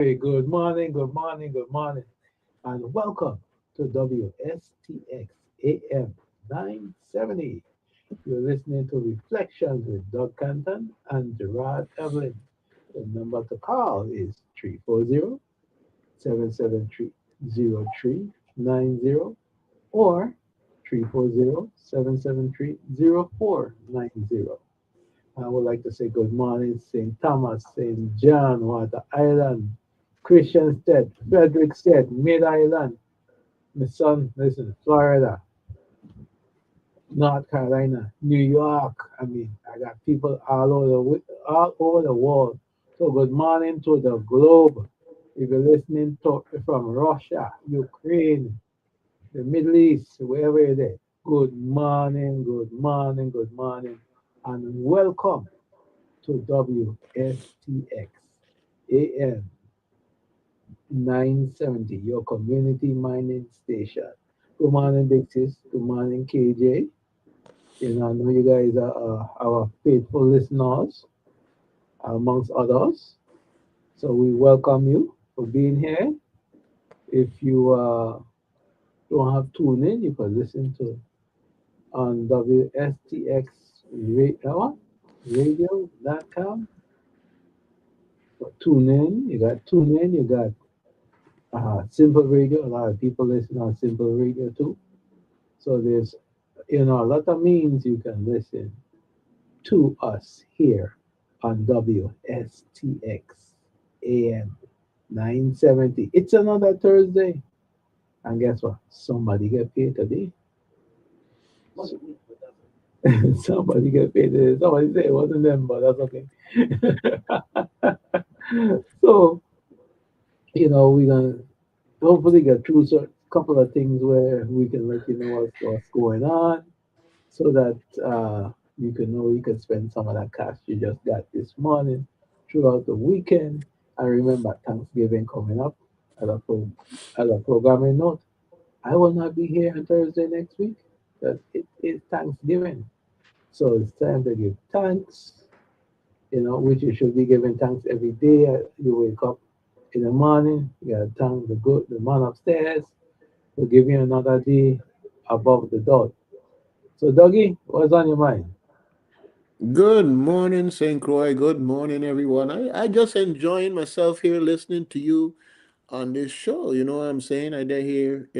Hey, good morning, good morning, good morning, and welcome to WSTX AM 970. You're listening to Reflections with Doug Canton and Gerard Evelyn. The number to call is 340-773-0390 or 340-773-0490. I would like to say good morning, St. Thomas, St. John, Water Island, Christian State, Frederick State, Mid Island, my son, listen, Florida, North Carolina, New York. I mean, I got people all over the world. So good morning to the globe. If you're listening to from Russia, Ukraine, the Middle East, wherever it is, good morning, good morning, good morning, and welcome to WSTX AM 970, your community mining station. Good morning, Big Sis. Good morning, KJ. I know you guys are our faithful listeners, amongst others. So we welcome you for being here. If you don't have tune in, you can listen to on WSTX radio.com. Tune in. You got tune in. You got Simple Radio. A lot of people listen on Simple Radio too. So there's a lot of means you can listen to us here on WSTX AM 970. It's another Thursday. And guess what? Somebody get paid today. Somebody get paid today. Somebody say it wasn't them, but that's okay. So, we're going to hopefully get through a couple of things where we can let you know what's going on so that you can know you can spend some of that cash you just got this morning throughout the weekend. And remember, Thanksgiving coming up as as a programming note. I will not be here on Thursday next week because it is Thanksgiving. So it's time to give thanks, which you should be giving thanks every day. You wake up in the morning, you gotta thank the man upstairs for giving you another day above the door. So, Dougie, what's on your mind? Good morning, St. Croix. Good morning, everyone. I just enjoying myself here listening to you on this show. You know what I'm saying? I did hear,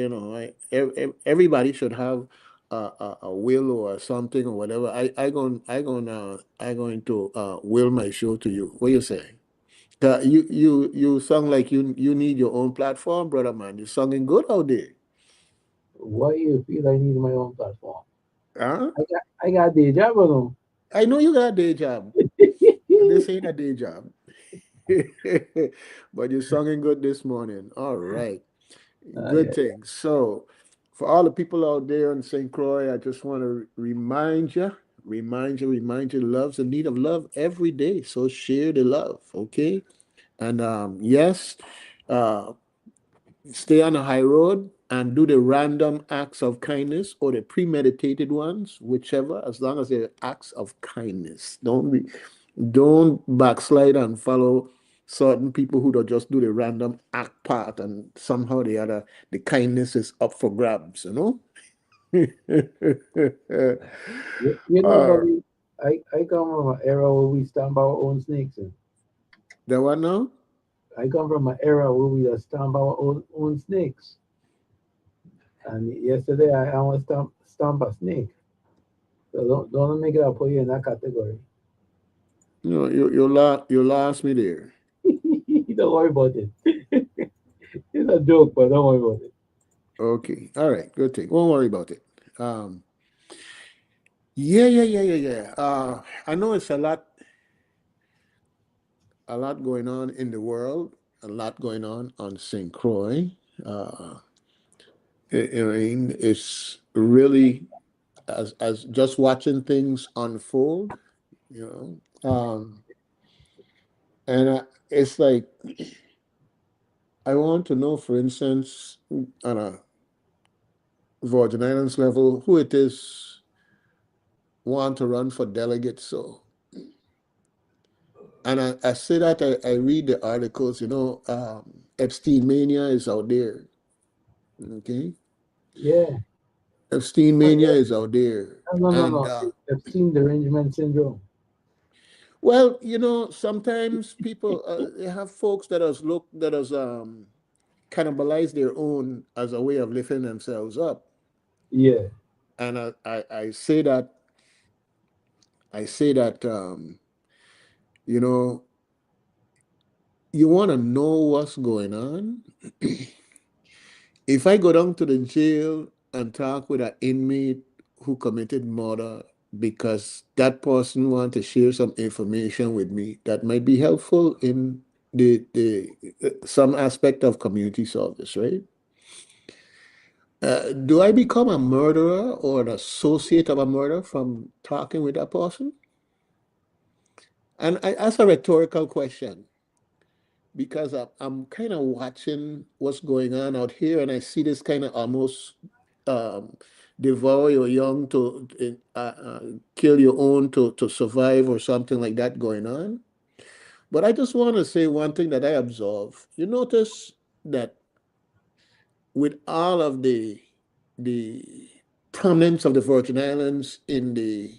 everybody should have a will or something or whatever. I going to will my show to you. What you say? You sound like you need your own platform, brother man. You sounding good out there. Why you feel I need my own platform? Huh? I got the job or no? I know you got a day job. This ain't a day job. But you're singing good this morning. All right. Yeah. Good thing. So, for all the people out there in St. Croix, I just want to remind you, love's in need of love every day. So, share the love, okay? And yes, uh, stay on the high road and do the random acts of kindness or the premeditated ones, whichever, as long as they're acts of kindness. Don't backslide and follow certain people who don't just do the random act part and somehow the other the kindness is up for grabs, uh, Dougie, I come from an era where we stamp our own snakes. And the what now? I come from an era where we just stamp our own snakes. And yesterday I almost stamp a snake. So don't make it up for you in that category. You lost me there. Don't worry about it. It's a joke, but don't worry about it. Okay, all right, good thing. Won't worry about it. Um, yeah. I know it's a lot going on in the world, a lot going on St. Croix. Uh, I mean, it's really as just watching things unfold, you and it's like I want to know, for instance, on a Virgin Islands level, who it is want to run for delegate. So And I say that I read the articles, Epstein mania is out there. Okay. Yeah. Epstein Oh, mania yeah. is out there. No, no, And no. I've seen derangement syndrome. well, sometimes people they have folks that has cannibalize their own as a way of lifting themselves up. Yeah. And I say that you know, you want to know what's going on. If I go down to the jail and talk with an inmate who committed murder because that person want to share some information with me that might be helpful in the some aspect of community service, right? Do I become a murderer or an associate of a murder from talking with that person? And I ask a rhetorical question because I'm kind of watching what's going on out here, and I see this kind of almost um, devour your young to kill your own to survive or something like that going on. But I just want to say one thing that I observe. You notice that with all of the prominence of the Virgin Islands in the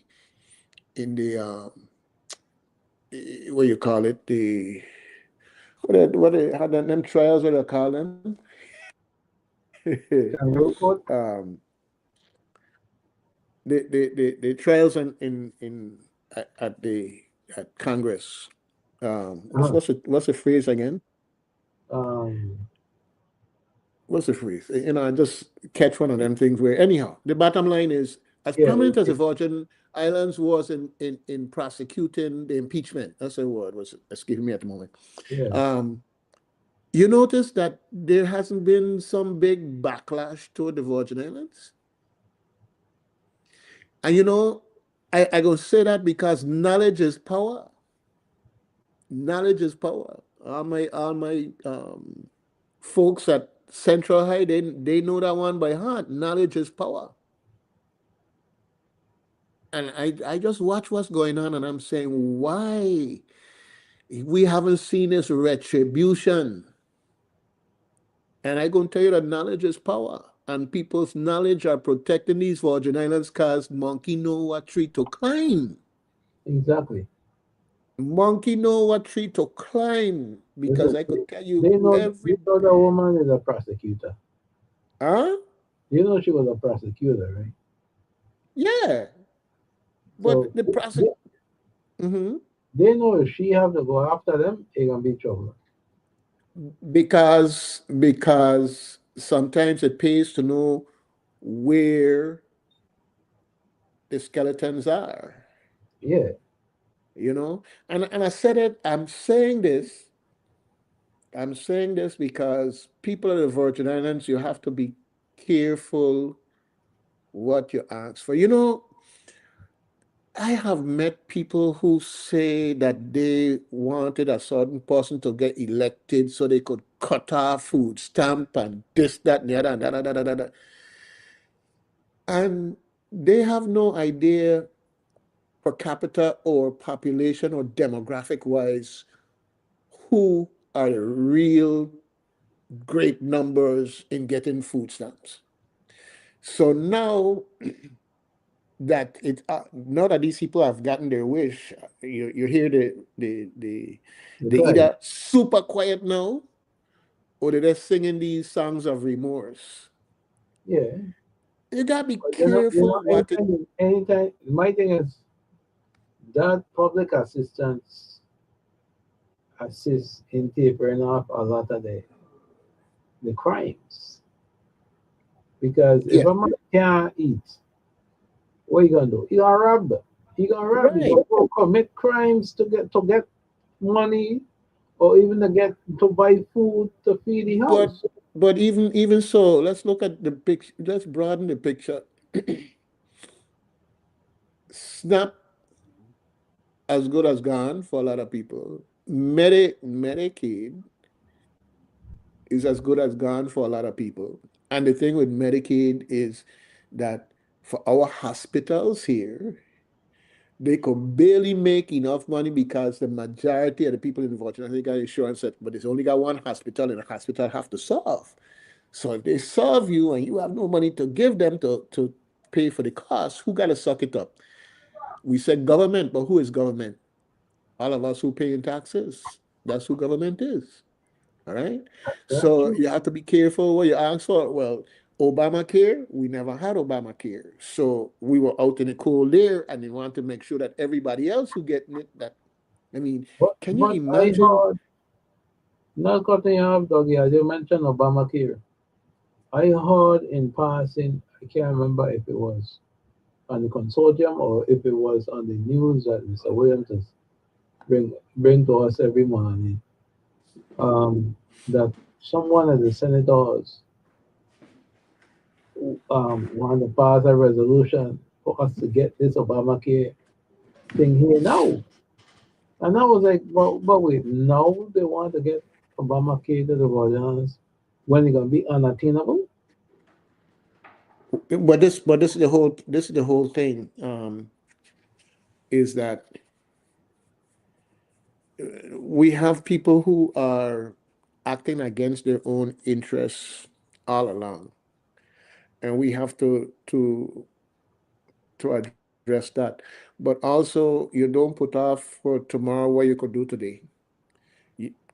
what you call it, the how them trials, what do you call them? Kangaroo court. um, the trials in at the at Congress. Uh-huh. What's the phrase again? Um, What's the phrase? I just catch one of them things where anyhow, the bottom line is as yeah. prominent as the Virgin Islands was in prosecuting the impeachment. That's the word was escaping me at the moment. Yeah. Um, you notice that there hasn't been some big backlash toward the Virgin Islands, and I gonna say that because knowledge is power. Knowledge is power. All my folks at Central High, they know that one by heart. Knowledge is power. And I just watch what's going on and I'm saying, why we haven't seen this retribution? And I gonna tell you that knowledge is power. And people's knowledge are protecting these Virgin Islands because monkey know what tree to climb. Exactly. Monkey know what tree to climb because Listen, I could tell they you know. every You know the woman is a prosecutor. huh? You know she was a prosecutor, right? Yeah. But So the process. they, Mhm. they know if she have to go after them, it gonna be trouble. Because sometimes it pays to know where the skeletons are, Yeah. and I said it. I'm saying this because people of the Virgin Islands, you have to be careful what you ask for. I have met people who say that they wanted a certain person to get elected so they could cut off food stamp and this, that, and the other, and da, da, da, da, da, da. And they have no idea per capita or population or demographic wise who are the real great numbers in getting food stamps. So now that these people have gotten their wish, you hear The they cry. either super quiet now or they're just singing these songs of remorse. Yeah. You gotta be But careful what it. anytime, my thing is that public assistance assists in tapering off a lot of the crimes. Because if Yeah, a man can't eat, what you gonna do? You gonna rob them. You gonna rob. You right. gonna go commit crimes to get money or even to buy food to feed the But house. but even so, let's look at the picture. Let's broaden the picture. SNAP as good as gone for a lot of people. Medicaid is as good as gone for a lot of people. And the thing with Medicaid is that for our hospitals here, They could barely make enough money because the majority of the people in Virginia got insurance, but it's only got one hospital, and the hospital have to serve. So if they serve you and you have no money to give them to pay for the cost, who got to suck it up? We said government, but who is government? All of us who pay in taxes. That's who government is. All right. That's So true. you have to be careful what you ask for. Well, Obamacare, we never had Obamacare. So we were out in the cold there, and they want to make sure that everybody else who getting it, that, I mean, can you But I imagine? heard, not cutting you off, Dougie, as you mentioned Obamacare. I heard in passing, I can't remember if it was on the consortium or if it was on the news that Mr. Williams is bring to us every morning, that someone of the senators wanted to pass a resolution for us to get this Obamacare thing here now. And I was like, well, but wait, now they want to get Obamacare to the Virginians when it's gonna be unattainable? But this is the whole thing. Is that we have people who are acting against their own interests all along, and we have to address that. But also, you don't put off for tomorrow what you could do today.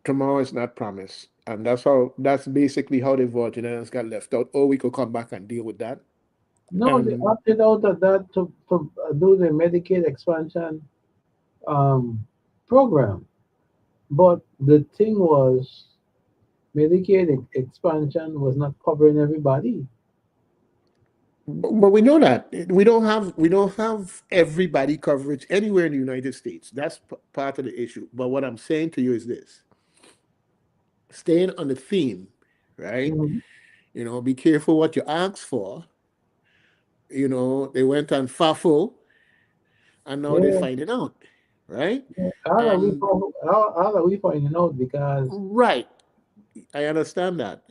Tomorrow is not promised, and that's basically how the Virginians got left out. Oh, we could come back and deal with that. No, they And opted out of that to do the Medicaid expansion um, program. But the thing was, Medicaid expansion was not covering everybody. but we know that we don't have everybody coverage anywhere in the United States. That's part of the issue. But what I'm saying to you is this: staying on the theme, right? Mhm. Be careful what you ask for. They went on FAFO, and now they're Yeah, finding out, right? yeah. And How are we finding out? Because right, I understand that.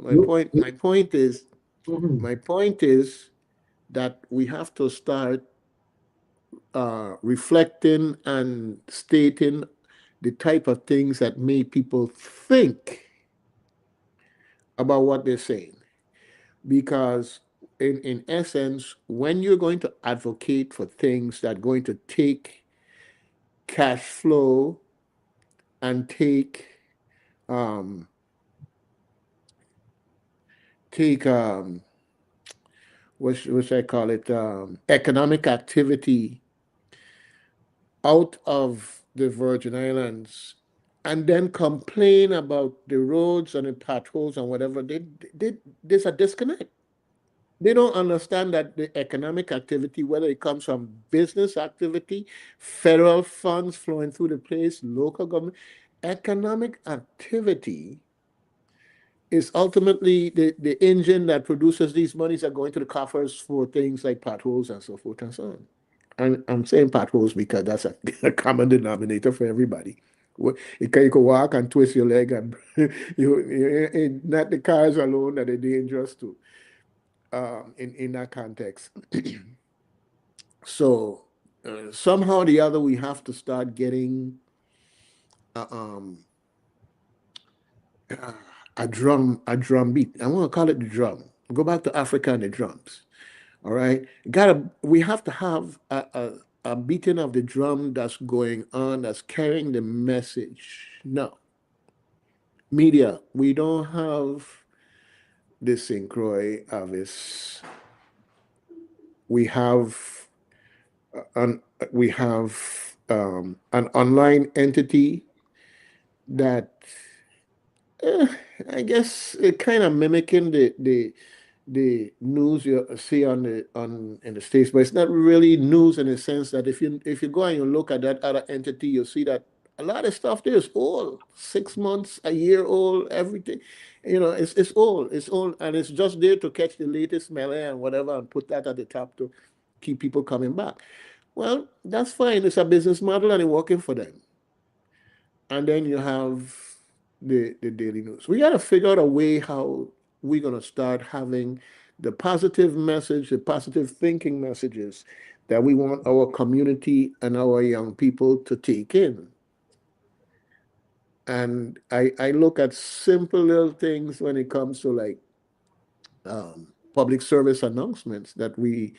My you, point, you my point is, mhm. my point is that we have to start reflecting and stating the type of things that make people think about what they're saying. Because in essence, when you're going to advocate for things that are going to take cash flow and um, take what should I call it, economic activity out of the Virgin Islands, and then complain about the roads and the potholes and whatever, there's a disconnect. They don't understand that the economic activity, whether it comes from business activity, federal funds flowing through the place, local government, economic activity is ultimately the engine that produces these monies are going to the coffers for things like potholes and so forth and so on. I'm saying potholes because that's a common denominator for everybody. You can walk and twist your leg, and not the cars alone that are dangerous too. In that context, so somehow or the other, we have to start getting uh, um, uh, a drum beat. I want to call it the drum. Go back to Africa and the drums. All right, we have to have a beating of the drum that's going on, that's carrying the message. No, media, we don't have the Syncroy Avis. We have an we have an online entity that, eh, I guess, it kind of mimicking the news you see on in the states, but it's not really news in the sense that if you go and you look at that other entity, you'll see that a lot of stuff there is old, 6 months, a year old, everything. It's old, and it's just there to catch the latest melee and whatever, and put that at the top to keep people coming back. Well, that's fine. It's a business model, and it's working for them. And then you have the daily news. We got to figure out a way how we're going to start having the positive message, the positive thinking messages that we want our community and our young people to take in. And I look at simple little things when it comes to like public service announcements that we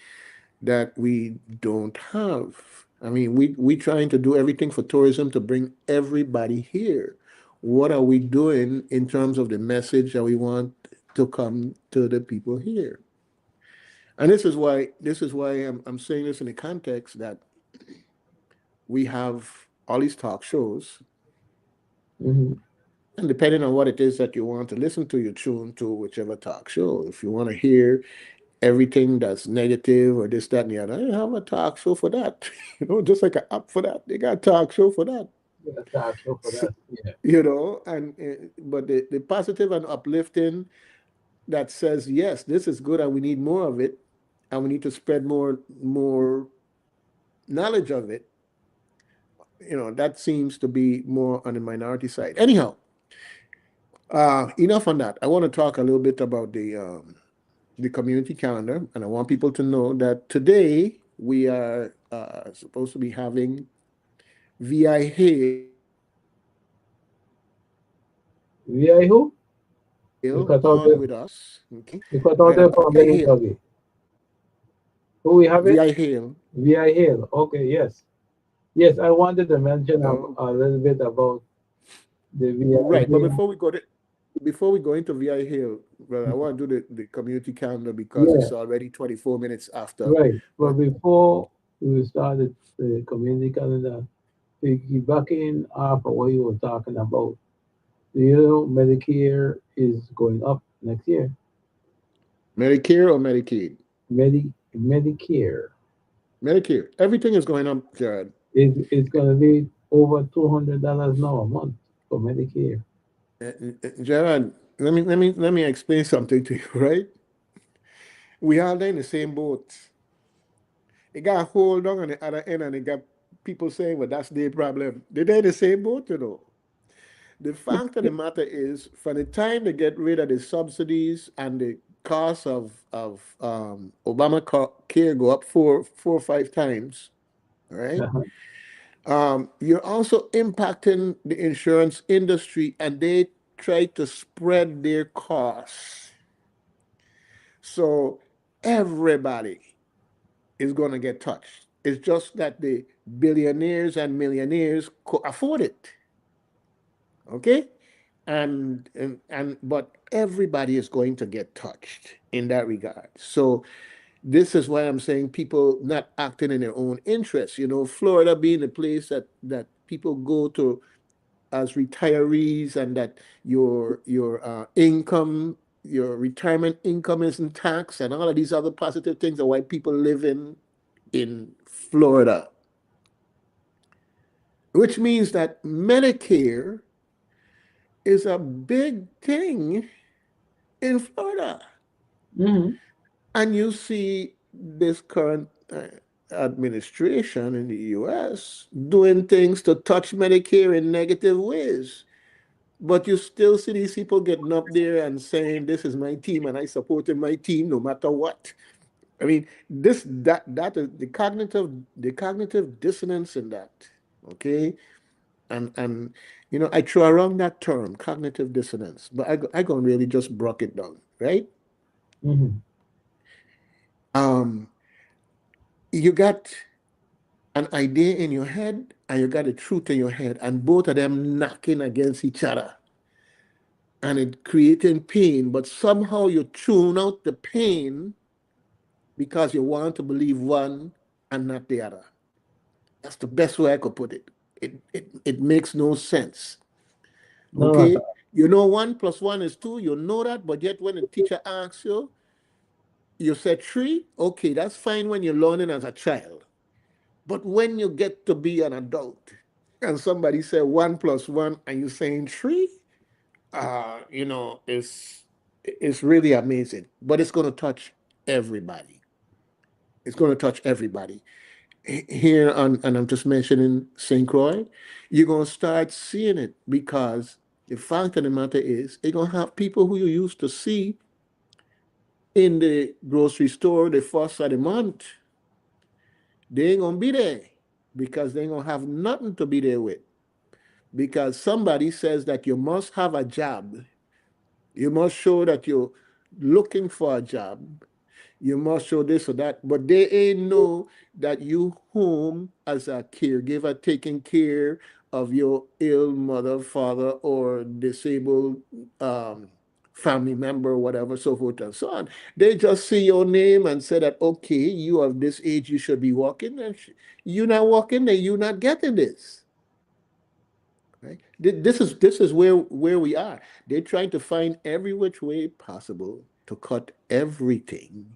don't have. I mean, we trying to do everything for tourism to bring everybody here. What are we doing in terms of the message that we want to come to the people here? And this is why I'm saying this in the context that we have all these talk shows, Hmm. and depending on what it is that you want to listen to, you tune to whichever talk show. If you want to hear everything that's negative or this, that, and the other, they have a talk show for that. Just like an app for that. They got a talk show for that. Yeah, talk show for So, that. Yeah, and but the positive and uplifting that says yes, this is good, and we need more of it, and we need to spread more knowledge of it. That seems to be more on the minority side. Anyhow, enough on that. I want to talk a little bit about the community calendar, and I want people to know that today we are supposed to be having VI Hale VI who? You cut out on the with us. Okay, you cut out I there for a VI minute, Hale, Dougie. Who we have it? VI Hale. VI Hill. Okay, yes. Yes, I wanted to mention Oh, a little bit about the VI right. But Hill. before we go into VI Hale, well, I want to do the community calendar because Yeah, it's already 24 minutes after. right. But But before we started the community calendar, piggybacking off of what you were talking about, Medicare is going up next year. Medicare or Medicaid? Medicare Medicare. Everything is going up, Jared. is going to be over $200 now a month for Medicare. Jared, let me explain something to you, right? We all in the same boat. It got hold on the other end, and it got people saying, "Well, that's their problem." They're in the same boat. The fact of the matter is, from the time they get rid of the subsidies and the cost of Obamacare go up four or five times, right? Uh-huh. You're also impacting the insurance industry, and they try to spread their costs. So everybody is going to get touched. It's just that the billionaires and millionaires could afford it. Okay? And but everybody is going to get touched in that regard. So this is why I'm saying people not acting in their own interests. Florida being a place that people go to as retirees, and that your income, your retirement income isn't taxed, and all of these other positive things are why people live in Florida, which means that Medicare is a big thing in Florida. Hmm. And you see this current administration in the US doing things to touch Medicare in negative ways. But you still see these people getting up there and saying, "This is my team, and I supported my team no matter what." I mean, that is the cognitive dissonance in that. Okay, and I throw around that term, cognitive dissonance, but I gonna really just broke it down, right? Hmm. Um, you got an idea in your head, and you got a truth in your head, and both of them knocking against each other, and it creating pain. But somehow you tune out the pain because you want to believe one and not the other. That's the best way I could put it. It makes no sense. No, Okay? 1 plus 1 is 2, you know that, but yet when the teacher asks you, you said 3. Okay, that's fine when you're learning as a child. But when you get to be an adult and somebody say 1 plus 1 and you're saying 3, it's really amazing. But it's going to touch everybody. It's going to touch everybody. Here on, and I'm just mentioning St. Croix, you're going to start seeing it because the fact of the matter is, you're going to have people who you used to see in the grocery store the first of the month. They ain't gonna be there because they ain't gonna have nothing to be there with. Because somebody says that you must have a job, you must show that you're looking for a job, you must show this or that, but they ain't know that you home as a caregiver taking care of your ill mother, father, or disabled family member, whatever, so forth and so on. They just see your name and say that, okay, you of this age, you should be walking, and you not walking, and you not getting this. Right? This is where we are. They're trying to find every which way possible to cut everything,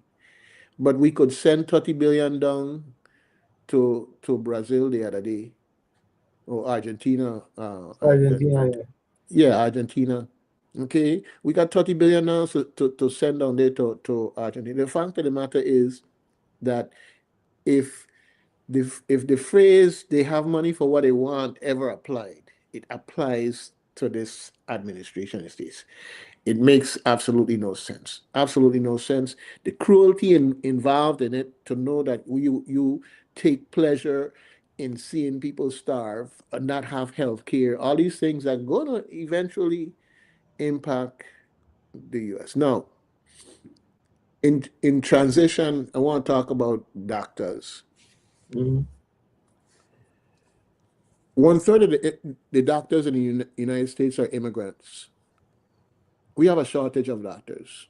but we could send 30 billion down to Brazil the other day, or Argentina. Argentina, yeah. Yeah, Argentina. Okay, we got 30 billion now to send down there to Argentina. The fact of the matter is that if if the phrase "they have money for what they want" ever applied, it applies to this administration these days. It makes absolutely no sense. Absolutely no sense. The cruelty involved in it, to know that you take pleasure in seeing people starve and not have health care, all these things are going to eventually impact the US. Now, in transition, I want to talk about doctors. Hmm. One third of the doctors in the United States are immigrants. We have a shortage of doctors.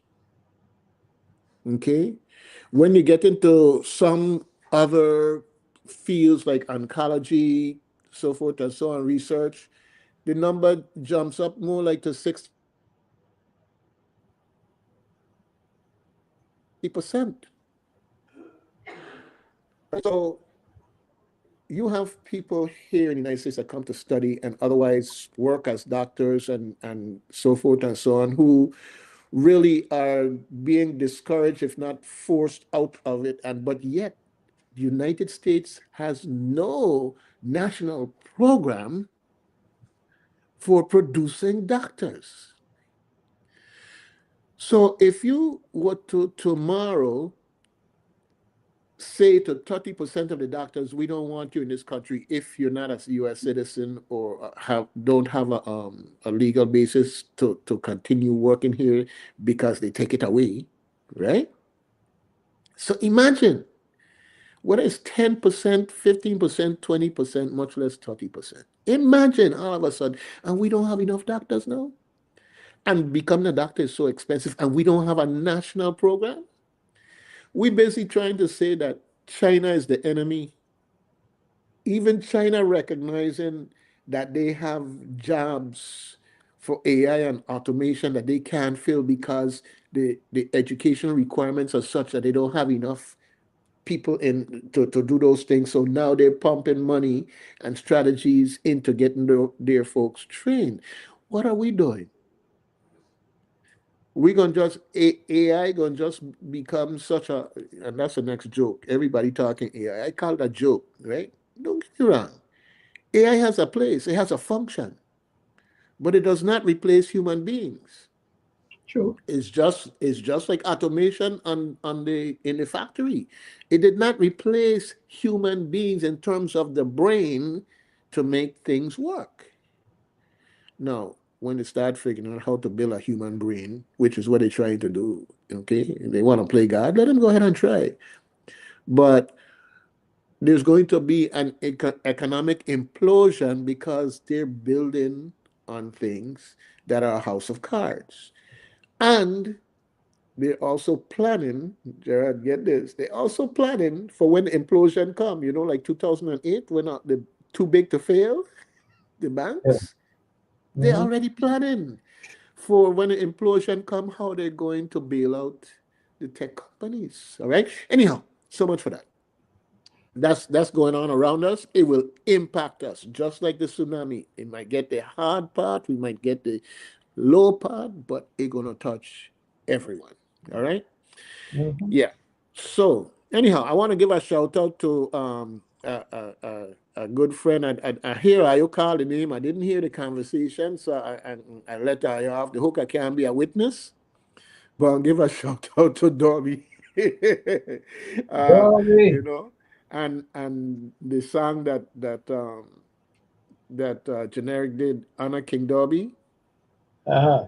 Okay? When you get into some other fields like oncology, so forth and so on, research, the number jumps up more like to 60%. So you have people here in the United States that come to study and otherwise work as doctors and so forth and so on, who really are being discouraged, if not forced out of it. And but yet the United States has no national program for producing doctors. So if you were to tomorrow say to 30% of the doctors, we don't want you in this country if you're not a US citizen, or don't have a legal basis to continue working here because they take it away, right? So imagine whether it's 10%, 15%, 20%, much less 30%. Imagine all of a sudden, and we don't have enough doctors now. And becoming a doctor is so expensive, and we don't have a national program. We're basically trying to say that China is the enemy. Even China recognizing that they have jobs for AI and automation that they can't fill because the education requirements are such that they don't have enough people in to do those things. So now they're pumping money and strategies into getting their folks trained. What are we doing? We're gonna just AI gonna just become such a, and that's the next joke. Everybody talking AI. I call it a joke, right? Don't get me wrong. AI has a place, it has a function, but it does not replace human beings. True. It's just like automation on the in the factory. It did not replace human beings in terms of the brain to make things work. Now, when they start figuring out how to build a human brain, which is what they're trying to do, okay, they want to play God, let them go ahead and try. But there's going to be an economic implosion because they're building on things that are a house of cards. And they're also planning, Gerard, get this, they're also planning for when the implosion come, like 2008, when the too big to fail, the Yeah. banks, they're Hmm. already planning for when the implosion come, how they're going to bail out the tech companies. All right. Anyhow, so much for that. That's going on around us. It will impact us just like the tsunami. It might get the hard part, we might get the low part, but it's gonna touch everyone. All right. Hmm. Yeah. So anyhow, I want to give a shout out to a good friend. I hear you call the name. I didn't hear the conversation, so I let you off the hook. I can't be a witness, but I'll give a shout out to Dobby. uh, Doggy. you know. and the song that Generic did, Anna King Dobby. Uh-huh.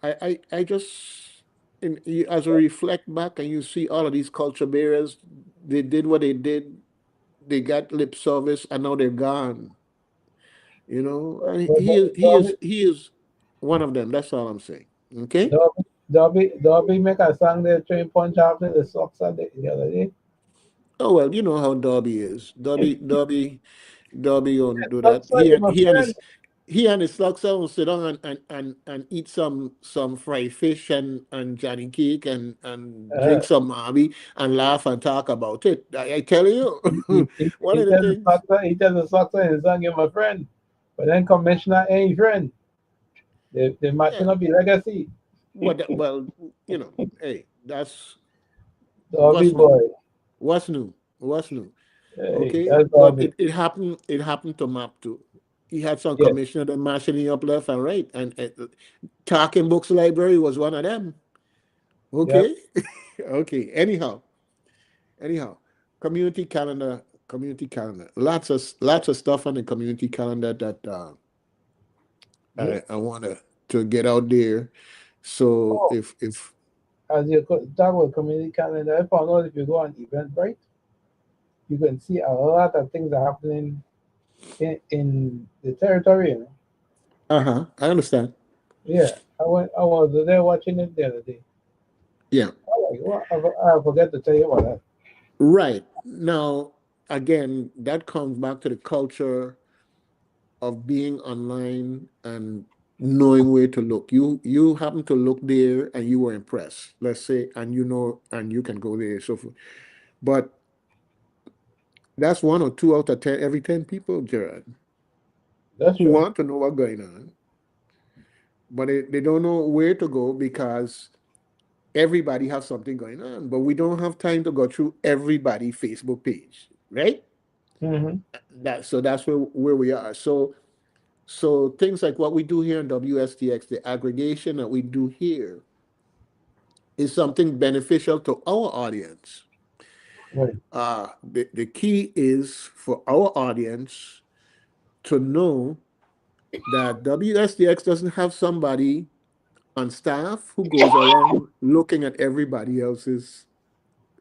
I just as I reflect back and you see all of these culture bearers, they did what they did, they got lip service, and now they're gone. And But Dobby, he is one of them. That's all I'm saying. Okay. Dobby make a song there throwing punch after the socks the other day. Oh well, you know how Dobby is. Dobby don't do that. Socks are my friend. He and his slugs will sit down and eat some fried fish and Johnny cake and Uh-huh. drink some Marby and laugh and talk about it. I tell you, one He of the tells the things. socks he tells the socks in his song, you're my friend. But then commissioner ain't friend. They Yeah, matching up your legacy. well, hey, that's Dobby what's new. boy. What's new? What's new? Hey, Okay, that's but Dobby. it happened to Map too. He had some Yes, commissioner that matching it up left and right, and Talking Books Library was one of them. yep, Okay, okay. Anyhow, community calendar. Lots of stuff on the community calendar that yeah. I want to get out there. So Oh, if as you talk about community calendar, I found out if you go on Eventbrite, you can see a lot of things are happening in the territory. I understand. Yeah, I was there watching it the other day. Yeah, I was like, what? I forget to tell you about that. right now again that comes back to the culture of being online and knowing where to look. You happen to look there and you were impressed, let's say, and and you can go there, so forth. But that's one or two out of 10, every 10 people, Gerard, That's who true. want to know what's going on, but they don't know where to go because everybody has something going on. But we don't have time to go through everybody Facebook page, right? Mm-hmm. That's where we are. So things like what we do here in WSTX, the aggregation that we do here, is something beneficial to our audience. Right. The key is for our audience to know that WSTX doesn't have somebody on staff who goes around looking at everybody else's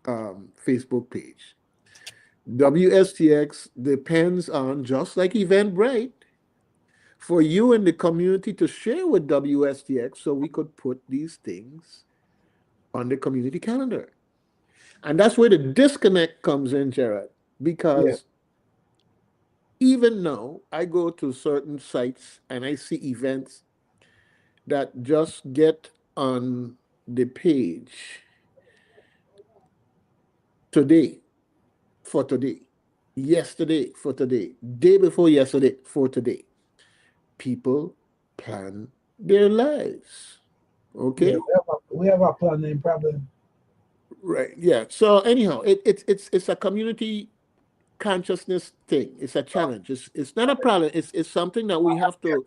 Facebook page. WSTX depends on, just like Eventbrite, for you and the community to share with WSTX so we could put these things on the community calendar. And that's where the disconnect comes in, Jared, Yeah. because even now I go to certain sites and I see events that just get on the page today for today, yesterday for today, day before yesterday for today. People plan their lives. Yeah. Okay? We have a planning problem. Right. Yeah. So anyhow, it's a community consciousness thing. It's a challenge. It's not a problem. It's something that we have to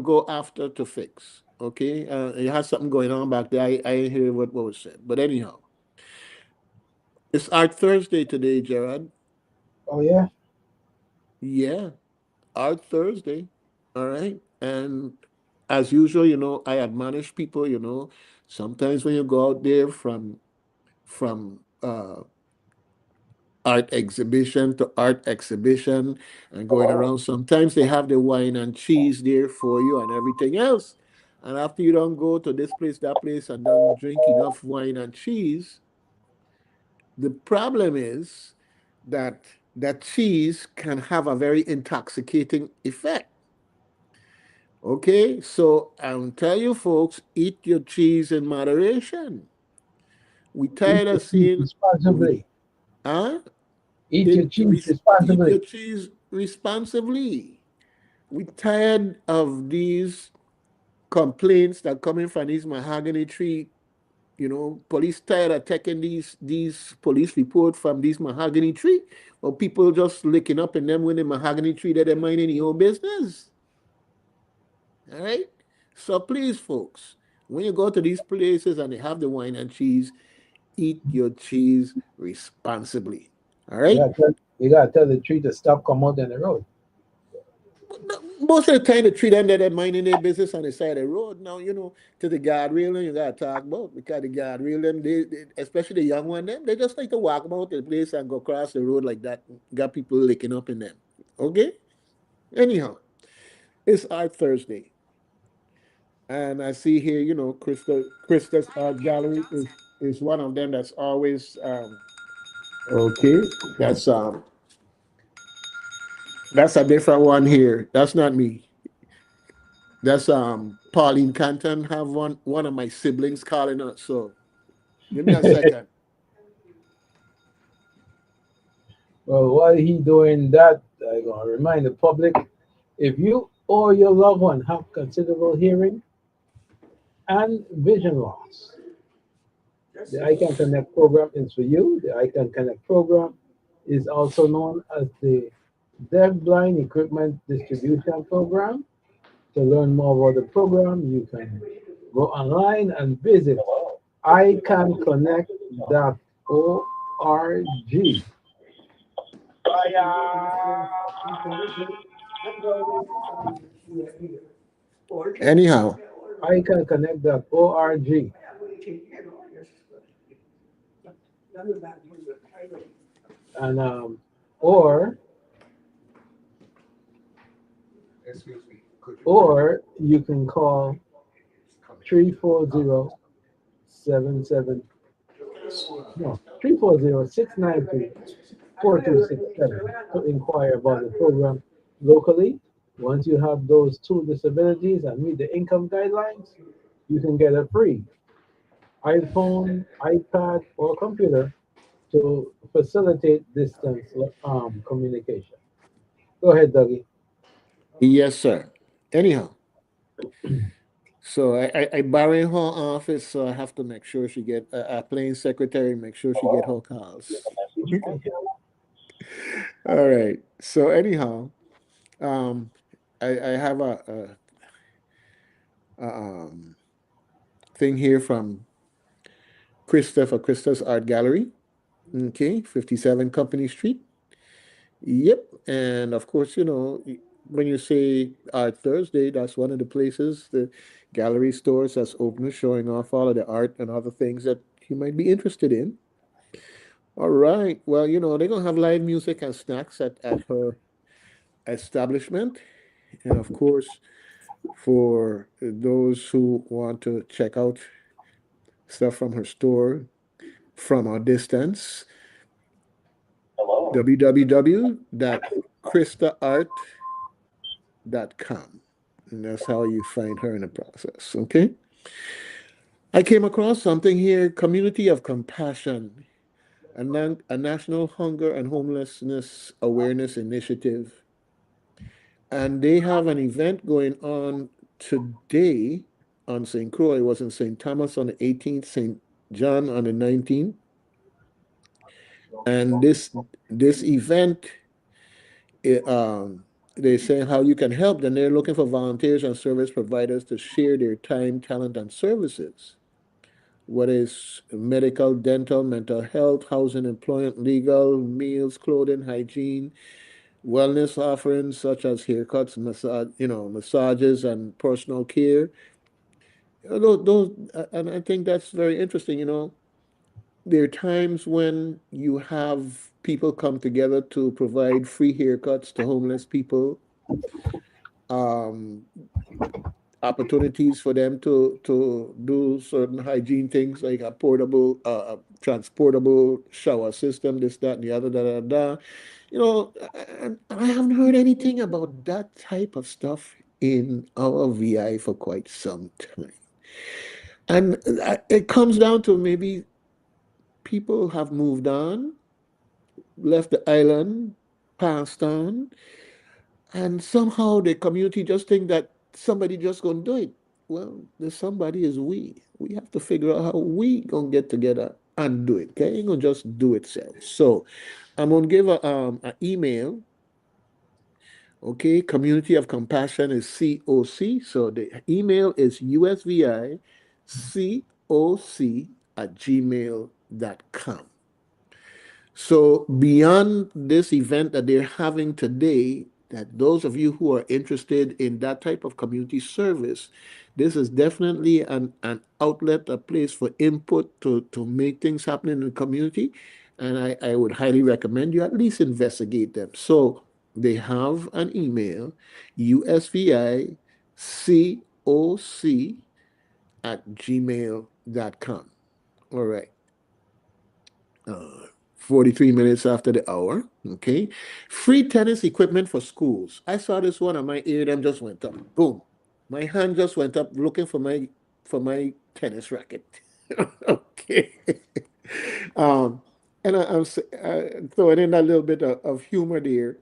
go after to fix. Okay. It has something going on back there. I hear what was said. But anyhow, it's Art Thursday today, Gerard. Oh yeah. Yeah, Art Thursday. All right. And as usual, I admonish people, sometimes when you go out there from art exhibition to art exhibition and going Oh, around. Sometimes they have the wine and cheese there for you and everything else. And after you don't go to this place, that place, and don't drink enough wine and cheese, the problem is that that cheese can have a very intoxicating effect. Okay, so I'll tell you folks, eat your cheese in moderation. We eat tired your of cheese seeing responsibly. huh? Eat your cheese Eat your responsibly. cheese responsibly. We tired of these complaints that coming from these mahogany tree. Police tired of taking these police report from these mahogany tree, or people just licking up in them when the mahogany tree that they minding your business. All right. So please, folks, when you go to these places and they have the wine and cheese, eat your cheese responsibly. All You right. gotta tell, you gotta tell the tree to stop come out on the road. Most of the time, the tree them that are minding their business on the side of the road. Now, to the guardrail, you gotta talk about because the guardrail them, especially the young one, them they just like to walk about the place and go across the road like that. Got people licking up in them. Okay. Anyhow, it's our Thursday, and I see here, Krista's art gallery is one of them that's always okay. That's that's a different one here. That's not me. That's Pauline Canton have one of my siblings calling us. So give me a second. Well, while he doing that, I gonna remind the public: if you or your loved one have considerable hearing and vision loss, the ICANN Connect program is for you. The ICANN Connect program is also known as the Deaf Blind Equipment Distribution Program. To learn more about the program, you can go online and visit icanconnect.org. Anyhow, icanconnect.org. And or or you can call 340-77 no 340-693-4267 to inquire about the program locally. Once you have those two disabilities and meet the income guidelines, you can get a free iPhone, iPad, or computer to facilitate distance communication. Go ahead, Dougie. yes, sir. Anyhow, so I borrow her office, so I have to make sure she get a plain secretary, make sure she get her calls. All right. So anyhow, um, I have a thing here from Krista for Krista's Art Gallery. Okay, 57 Company Street. Yep. And of course, when you say Art Thursday, that's one of the places, the gallery stores that's open, showing off all of the art and other things that you might be interested in. All right. Well, they're going to have live music and snacks at her establishment. And of course, for those who want to check out stuff from her store from a distance, www.kristaart.com. And that's how you find her in the process. Okay. I came across something here, Community of Compassion, a national hunger and homelessness awareness initiative. And they have an event going on today on St. Croix. It was in St. Thomas on the 18th, St. John on the 19th. And this event, it, they say how you can help. Then they're looking for volunteers and service providers to share their time, talent, and services. What is medical, dental, mental health, housing, employment, legal, meals, clothing, hygiene, wellness offerings such as haircuts, massages, and personal care. And I think that's very interesting. There are times when you have people come together to provide free haircuts to homeless people, um, opportunities for them to do certain hygiene things like a portable, transportable shower system, this, that, and the other, da, da, da. And I haven't heard anything about that type of stuff in our VI for quite some time. And it comes down to maybe people have moved on, left the island, passed on, and somehow the community just think that somebody just gonna do it. Well, the somebody is we. We have to figure out how we gonna get together and do it. Okay, ain't gonna just do itself. So I'm gonna give an email. Okay, Community of Compassion is COC. So the email is usvicoc@gmail.com. So beyond this event that they're having today, that those of you who are interested in that type of community service, this is definitely an outlet, a place for input to make things happen in the community. And I would highly recommend you at least investigate them. So they have an email, usvicoc at gmail.com. All right. uh, 43 minutes after the hour. Okay. Free tennis equipment for schools. I saw this one and my ear them just went up. Boom. My hand just went up looking for my tennis racket. Okay. um, and I'm throwing in a little bit of humor there.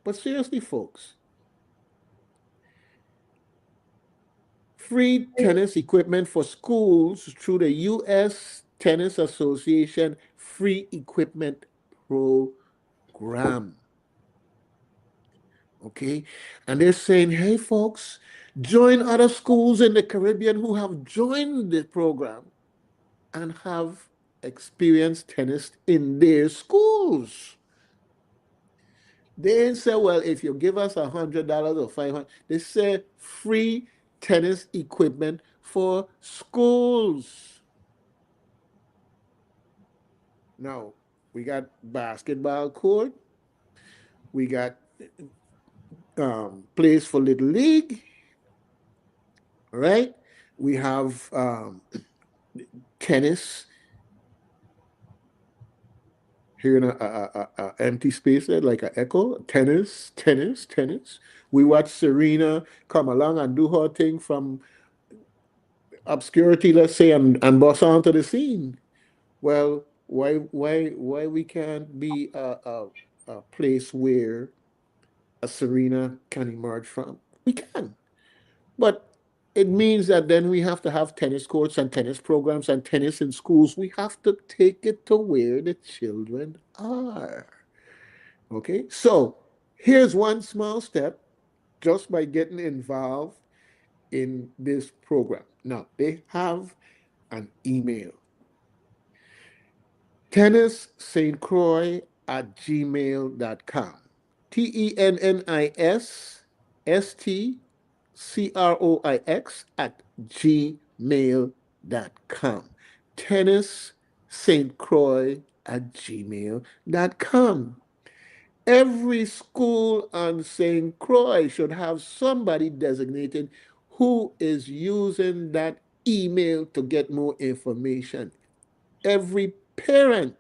But seriously, folks, free tennis equipment for schools through the U.S. Tennis Association Free Equipment Program. Okay. And they're saying, hey, folks, join other schools in the Caribbean who have joined the program and have experienced tennis in their schools. They didn't say, well, if you give us $100 or 500, they say free tennis equipment for schools. Now, we got basketball court, we got place for Little League, right? We have tennis here in a empty space there, like an echo. Tennis. We watch Serena come along and do her thing from obscurity, let's say, and bust onto the scene. Well, why we can't be a place where a Serena can emerge from? We can. But it means that then we have to have tennis courts and tennis programs and tennis in schools. We have to take it to where the children are. Okay, so here's one small step just by getting involved in this program. Now, they have an email, tennis St. Croix at gmail.com. TENNISSTCROIX at gmail.com. Tennis St. Croix at gmail.com. Every school on St. Croix should have somebody designated who is using that email to get more information. Every parent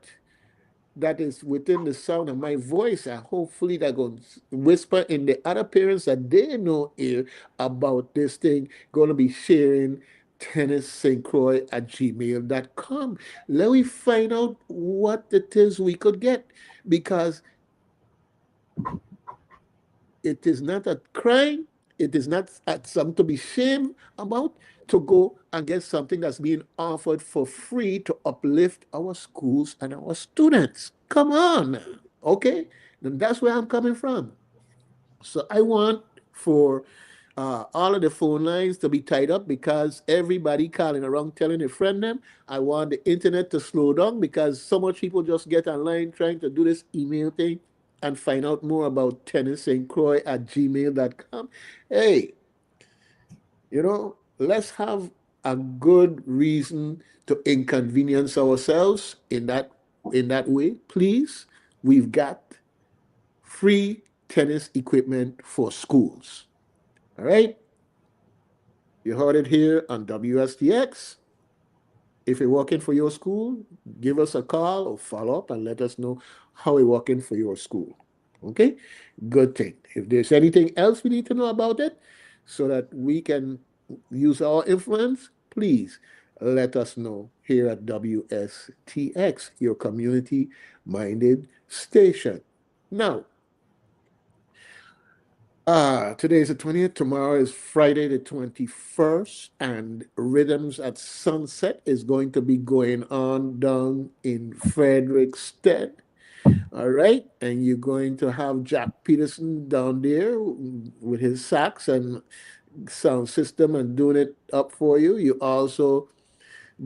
that is within the sound of my voice, and hopefully they're going to whisper in the other parents that they know here about this thing, going to be sharing tennis St. Croix at gmail.com. Let me find out what it is we could get, because it is not a crime. It is not something to be ashamed about to go and get something that's being offered for free to uplift our schools and our students. Come on. Okay? And that's where I'm coming from. So I want for all of the phone lines to be tied up, because everybody calling around telling a friend them. I want the internet to slow down because so much people just get online trying to do this email thing and find out more about tennis St. Croix at gmail.com. Hey, let's have a good reason to inconvenience ourselves in that way, please. We've got free tennis equipment for schools. All right? You heard it here on WSTX. If you're working for your school, give us a call or follow up and let us know how it's working for your school. Okay? Good thing. If there's anything else we need to know about it so that we can use our influence, please let us know here at WSTX, your community minded station. Now, today is the 20th. Tomorrow is Friday the 21st, and Rhythms at Sunset is going to be going on down in Frederickstead. All right. And you're going to have Jack Peterson down there with his sax and sound system and doing it up for you. You also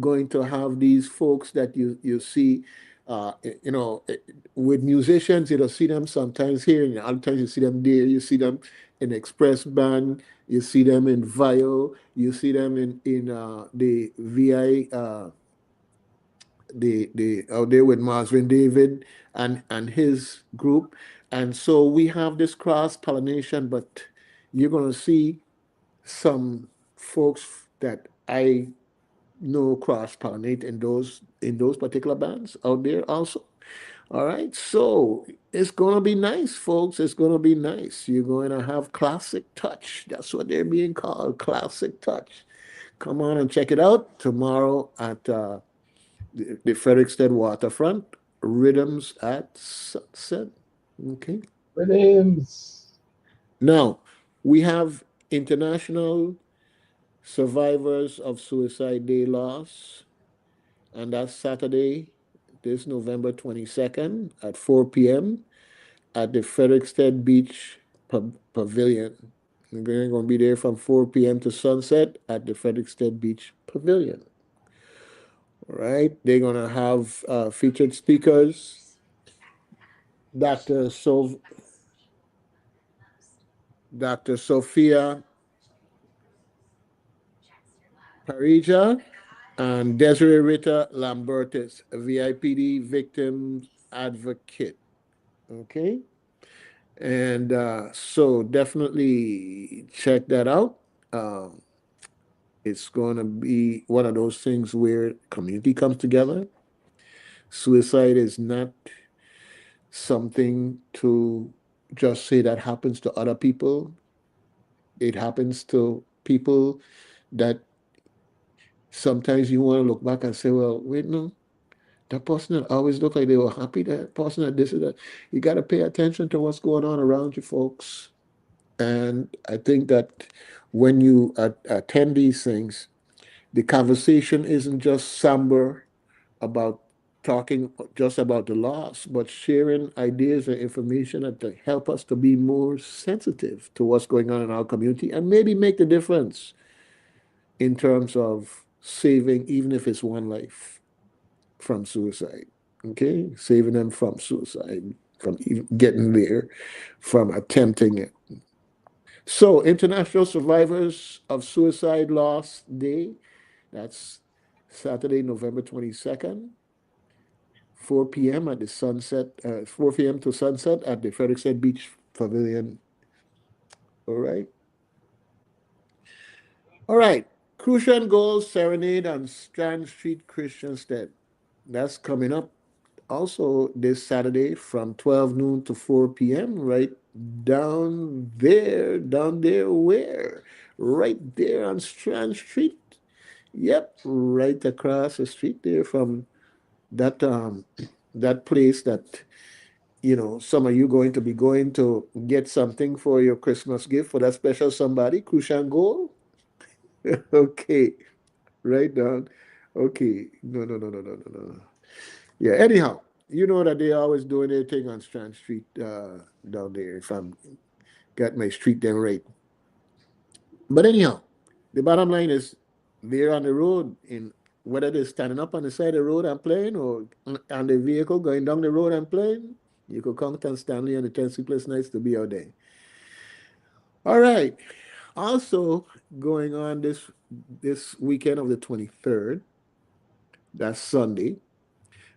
going to have these folks that you see, you know, with musicians, you don't see them sometimes here, and other times you see them there. You see them in Express Band, you see them in Vio, you see them in the VI, the out there with Marsvin David and his group, and so we have this cross pollination. But you're gonna see some folks that I know cross pollinate in those particular bands out there also. All right, so it's gonna be nice, folks. It's gonna be nice. You're going to have classic touch. That's what they're being called, classic touch. Come on and check it out tomorrow at the Frederickstead waterfront. Rhythms at sunset. Okay. Williams. Now we have International Survivors of Suicide Day loss, and that's Saturday, this November 22nd at 4 p.m. at the Frederickstead Beach Pavilion. We're going to be there from 4 p.m. to sunset at the Frederickstead Beach Pavilion. All right, they're going to have featured speakers, Dr. Dr. Sophia Parija and Desiree Rita Lambertis, a VIPD victim advocate. Okay. And so definitely check that out. Um, it's going to be one of those things where community comes together. Suicide is not something to just say that happens to other people. It happens to people that sometimes you want to look back and say, well, wait, no, that person that always looked like they were happy, that person that this is that. You got to pay attention to what's going on around you, folks. And I think that when you attend these things, the conversation isn't just somber about talking just about the loss, but sharing ideas and information that to help us to be more sensitive to what's going on in our community and maybe make the difference in terms of saving, even if it's one life from suicide. Okay, saving them from suicide, from even getting there, from attempting it. So, International Survivors of Suicide Loss Day, that's Saturday, November 22nd, 4 p.m. at the sunset, 4 p.m. to sunset at the Frederickstead Beach Pavilion. All right. All right. Crucian Gold Serenade on Strand Street, Christiansted. That's coming up also this Saturday from 12 noon to 4 p.m. right down there where? Right there on Strand Street. Yep, right across the street there from that that place that some of you going to be going to get something for your Christmas gift for that special somebody, Crucian Gold. Okay, right down. Okay, no. Yeah, anyhow, you know that they always doing their thing on Strand Street down there, if I'm got my street them right. But anyhow, the bottom line is they're on the road in whether they're standing up on the side of the road and playing or on the vehicle going down the road and playing, you could count on Stanley and the 10 Sleepless Nights to be out there. All right. Also going on this weekend of the 23rd, that's Sunday,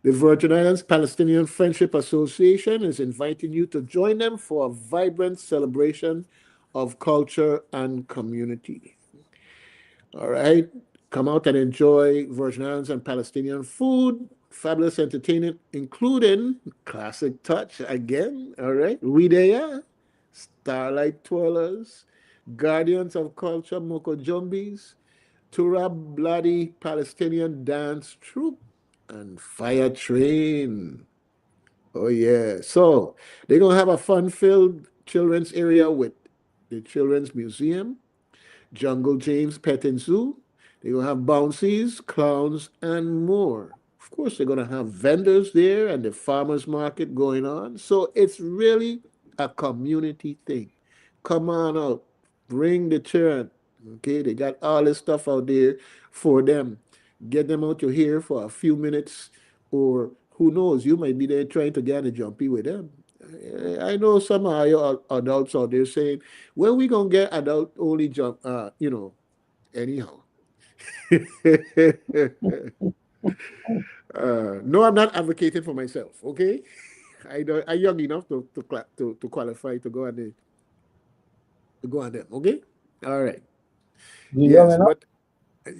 the Virgin Islands Palestinian Friendship Association is inviting you to join them for a vibrant celebration of culture and community. All right. Come out and enjoy Virgin Islands and Palestinian food, fabulous entertainment, including classic touch again. All right. We there, Starlight Twirlers, Guardians of Culture, Moko Jumbies, Turab Bloody Palestinian Dance Troupe, and Fire Train. Oh, yeah. So they're going to have a fun filled children's area with the Children's Museum, Jungle James Pet and Zoo. They're going to have bouncies, clowns, and more. Of course, they're going to have vendors there and the farmers market going on. So it's really a community thing. Come on out, bring the children. Okay, they got all this stuff out there for them get them out your hair for a few minutes, or who knows, you might be there trying to get a jumpy with them. I know some of your adults out there saying, "When we gonna get adult only jump?" Anyhow. No, I'm not advocating for myself. Okay, I'm young enough to qualify to go on them. Okay, all right. You young Yes, enough? but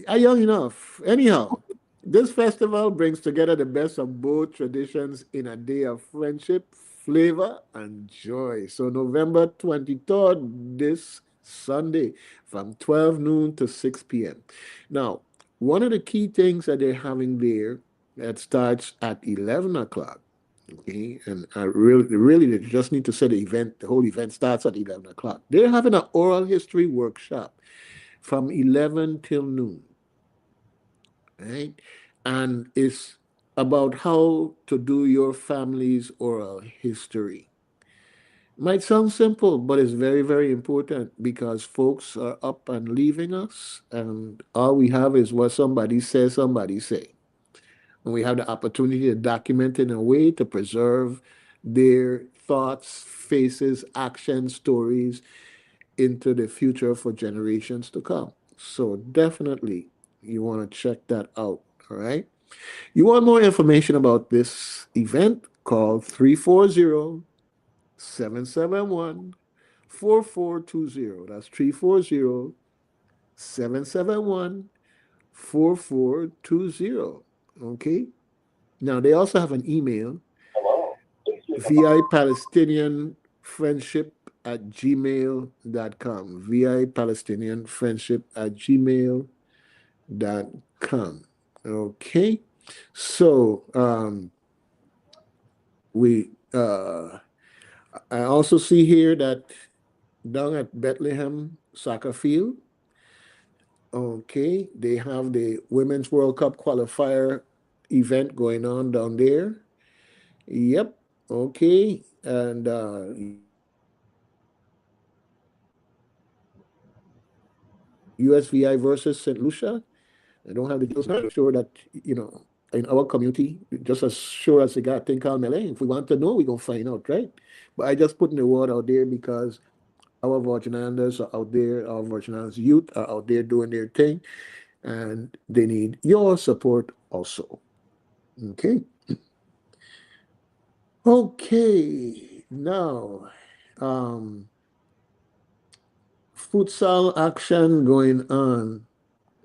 I'm young enough. Anyhow, this festival brings together the best of both traditions in a day of friendship, flavor, and joy. So, November 23rd, this Sunday, from 12 noon to 6 p.m. Now, one of the key things that they're having there that starts at 11 o'clock. Okay, and I really, they just need to say the event. The whole event starts at 11 o'clock. They're having an oral history workshop from 11 till noon, right? And it's about how to do your family's oral history. Might sound simple, but it's very, very important because folks are up and leaving us, and all we have is what somebody says, somebody say. And we have the opportunity to document in a way to preserve their thoughts, faces, actions, stories into the future for generations to come. So definitely you want to check that out. All right. You want more information about this event? Call 340-771-4420. That's 340-771-4420. Okay. Now they also have an email, VI Palestinian Friendship at gmail.com. VI Palestinian Friendship at gmail.com. Okay. So we I also see here that down at Bethlehem soccer field, okay, they have the Women's World Cup qualifier event going on down there. Yep. Okay. And USVI versus St. Lucia. I don't have the details now, but I'm sure that, in our community, just as sure as they got a thing called melee, if we want to know, we're going to find out, right? But I just putting the word out there because our Virgin Islanders are out there, our Virgin Islands youth are out there doing their thing, and they need your support also. Okay. Okay. Now, um, futsal action going on.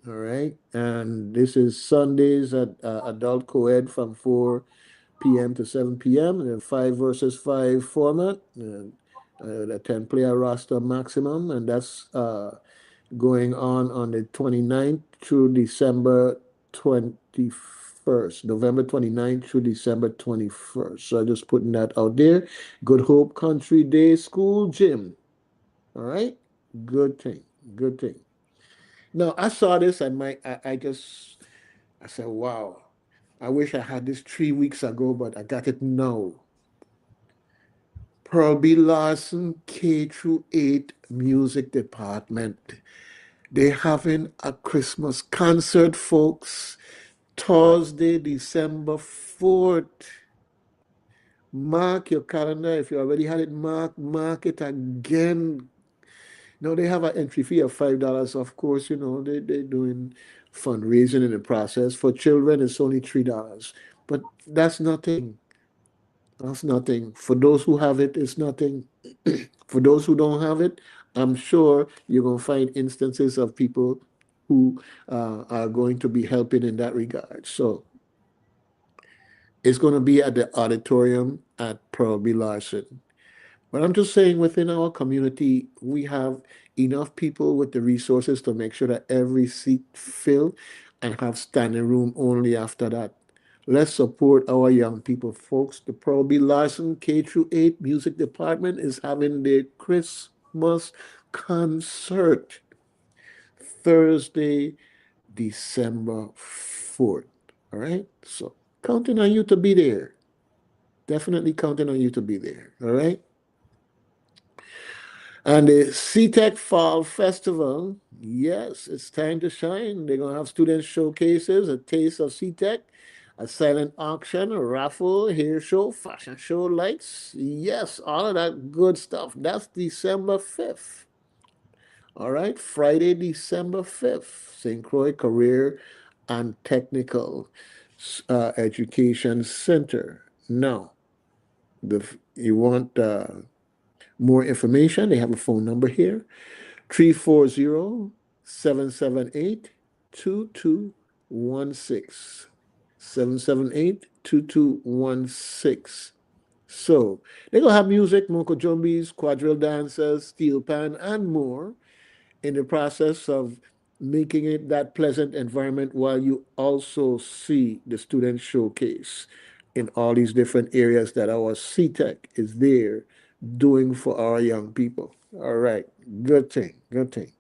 All right. And this is Sundays at adult co-ed from 4 p.m. to 7 p.m. in a 5 versus 5 format. A 10-player roster maximum. And that's going on the 29th through December 21st. November 29th through December 21st. So I'm just putting that out there. Good Hope Country Day School Gym. All right. Good thing. Good thing. No, I saw this and I said, wow, I wish I had this 3 weeks ago, but I got it now. Pearl B. Larson K through 8 music department. They're having a Christmas concert, folks. Thursday, December 4th. Mark your calendar. If you already had it marked, mark it again. No, they have an entry fee of $5. Of course, they're doing fundraising in the process. For children, it's only $3. But that's nothing. That's nothing. For those who have it, it's nothing. For those who don't have it, I'm sure you're going to find instances of people who are going to be helping in that regard. So it's going to be at the auditorium at Pearl B. Larson. But I'm just saying, within our community, we have enough people with the resources to make sure that every seat filled and have standing room only after that. Let's support our young people, folks. The Pearl B. Larson K through 8 music department is having their Christmas concert Thursday, December 4th. All right? So counting on you to be there. Definitely counting on you to be there. All right? And the CTEC Fall Festival, yes, it's time to shine. They're going to have student showcases, a taste of CTEC, a silent auction, a raffle, hair show, fashion show, lights. Yes, all of that good stuff. That's December 5th. All right, Friday, December 5th, St. Croix Career and Technical Education Center. Now, you want more information? They have a phone number here: 340-778-2216. 778-2216. So they're gonna have music, Moko Jumbies, quadrille dancers, steel pan, and more in the process of making it that pleasant environment while you also see the student showcase in all these different areas that our CTEC is there doing for our young people. All right, good thing, good thing.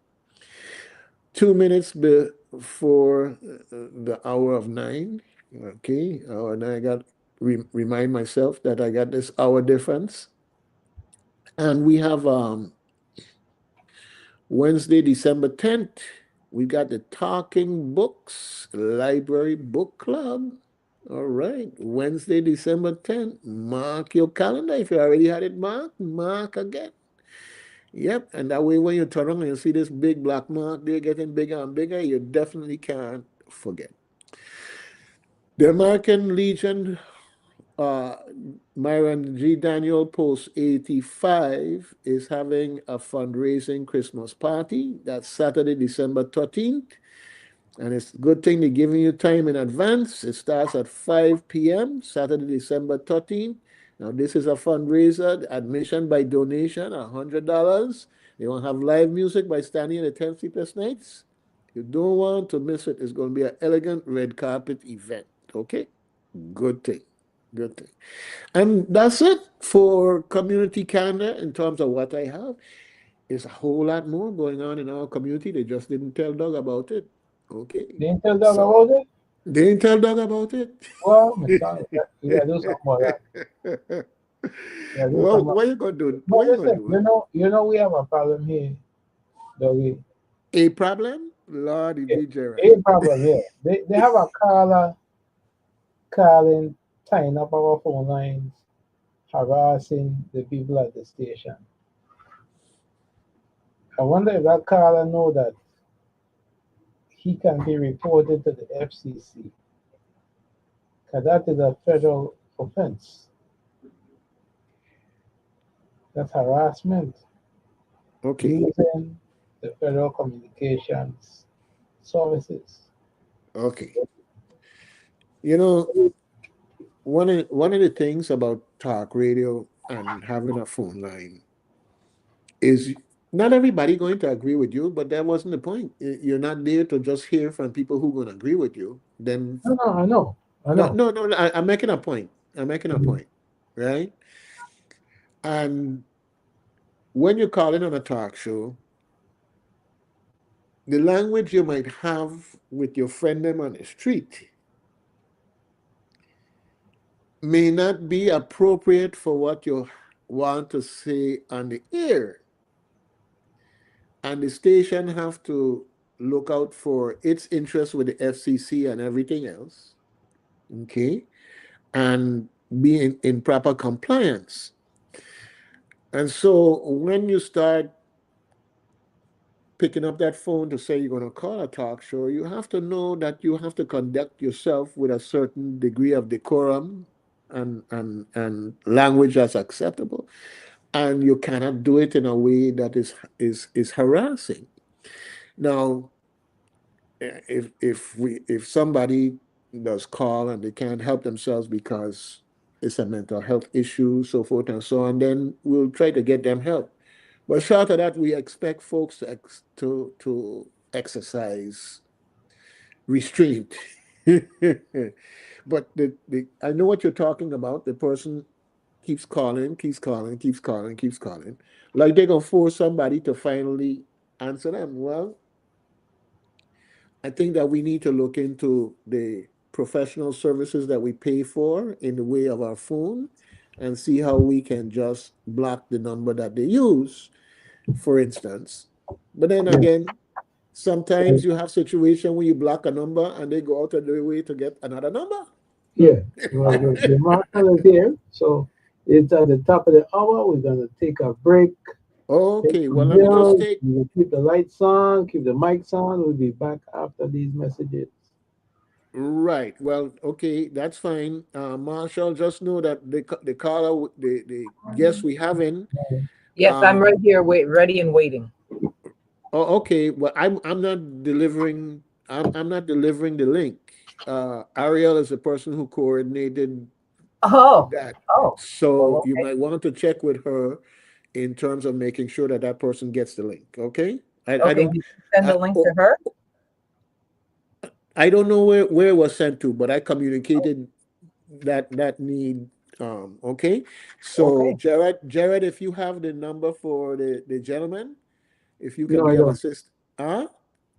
2 minutes before the hour of 9. Okay, and I got remind myself that I got this hour difference, and we have Wednesday, December 10th. We got the Talking Books Library Book Club. All right, Wednesday, December 10th. Mark your calendar. If you already had it marked, mark again. Yep, and that way when you turn around and you see this big black mark, they're getting bigger and bigger, you definitely can't forget. The American Legion, uh, Myron G. Daniel Post 85 is having a fundraising Christmas party. That's Saturday, December 13th. And it's a good thing they're giving you time in advance. It starts at 5 p.m., Saturday, December 13th. Now, this is a fundraiser, admission by donation, $100. They will have live music by standing in the 10 sleepless nights. You don't want to miss it. It's going to be an elegant red carpet event. Okay? Good thing. Good thing. And that's it for community calendar in terms of what I have. There's a whole lot more going on in our community. They just didn't tell Doug about it. Okay. Didn't tell Doug So about it? they didn't tell Doug about it. Well, my son, you gotta do something about that. You gotta do Well, something. what you gonna do? But What you gonna listen, do? we have a problem here, Dougie. A problem? Lord, it A, be Gerald. a problem here. They have a caller calling, tying up our phone lines, harassing the people at the station. I wonder if that caller know that he can be reported to the FCC, because that is a federal offense. That's harassment Okay. using the federal communications services. Okay. You know, one of the things about talk radio and having a phone line is not everybody going to agree with you, but that wasn't the point. You're not there to just hear from people who going to agree with you. Then No, no, I know, I no, know. no, no. I'm making a point. I'm making a Mhm. point, right? And when you're calling on a talk show, the language you might have with your friend them on the street may not be appropriate for what you want to say on the air. And the station have to look out for its interest with the FCC and everything else, okay, and be in proper compliance. And so when you start picking up that phone to say you're going to call a talk show, you have to know that you have to conduct yourself with a certain degree of decorum and language that's acceptable. And you cannot do it in a way that is harassing. Now, if somebody does call and they can't help themselves because it's a mental health issue, so forth and so on, then we'll try to get them help. But short of that, we expect folks to exercise restraint. But I know what you're talking about. The person keeps calling, keeps calling, keeps calling, keeps calling. Like they're gonna force somebody to finally answer them. Well, I think that we need to look into the professional services that we pay for in the way of our phone and see how we can just block the number that they use. for instance. But then Yeah. again, Yeah. sometimes you have situation where you block a number and they go out of their way to get another number. Yeah. Well, the marshal is here, so it's at the top of the hour. We're gonna take a break, take Okay, well, some let me just meals. take. We'll keep the lights on, keep the mics on. We'll be back after these messages. Right. Well, okay, that's fine. Marshall, just know that the caller, the guest we having. Yes, I'm right Um, here, ready and waiting. oh, okay. Well, I'm not delivering. I'm not delivering the link. Ariel is the person who coordinated Oh, that, oh, so well, you okay, might want to check with her in terms of making sure that that person gets the link. Okay. I okay. don't. Did you send the I, link to oh, her? I don't know where it was sent to, but I communicated that need. Okay, so Okay, Jared, if you have the number for the gentleman, if you can No, be I of don't. assist. Huh?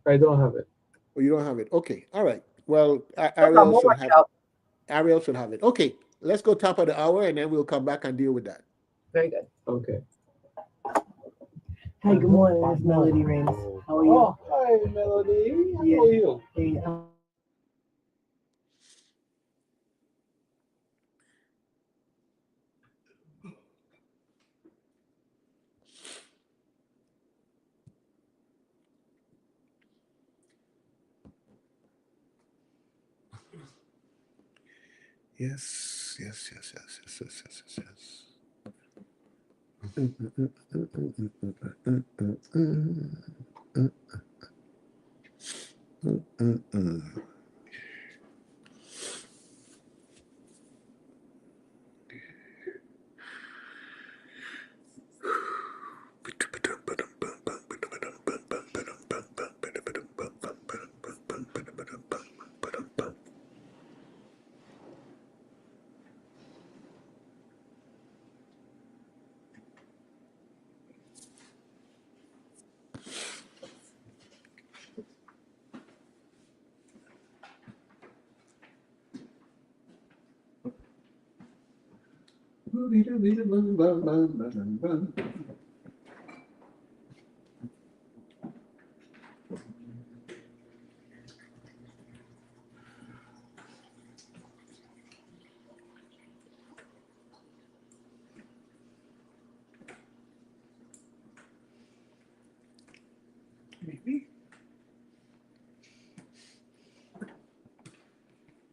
I don't have it. Or you don't have it? Okay, all right. Well, no problem. We'll work it out. Ariel should have it. Okay, let's go top of the hour and then we'll come back and deal with that. Very good. Okay. Hi, good morning. It's Melody Rains. How are you? Oh, hi, Melody. How Yeah. are you? Hey, Yes, yes, yes, yes, yes, yes, yes, yes, yes.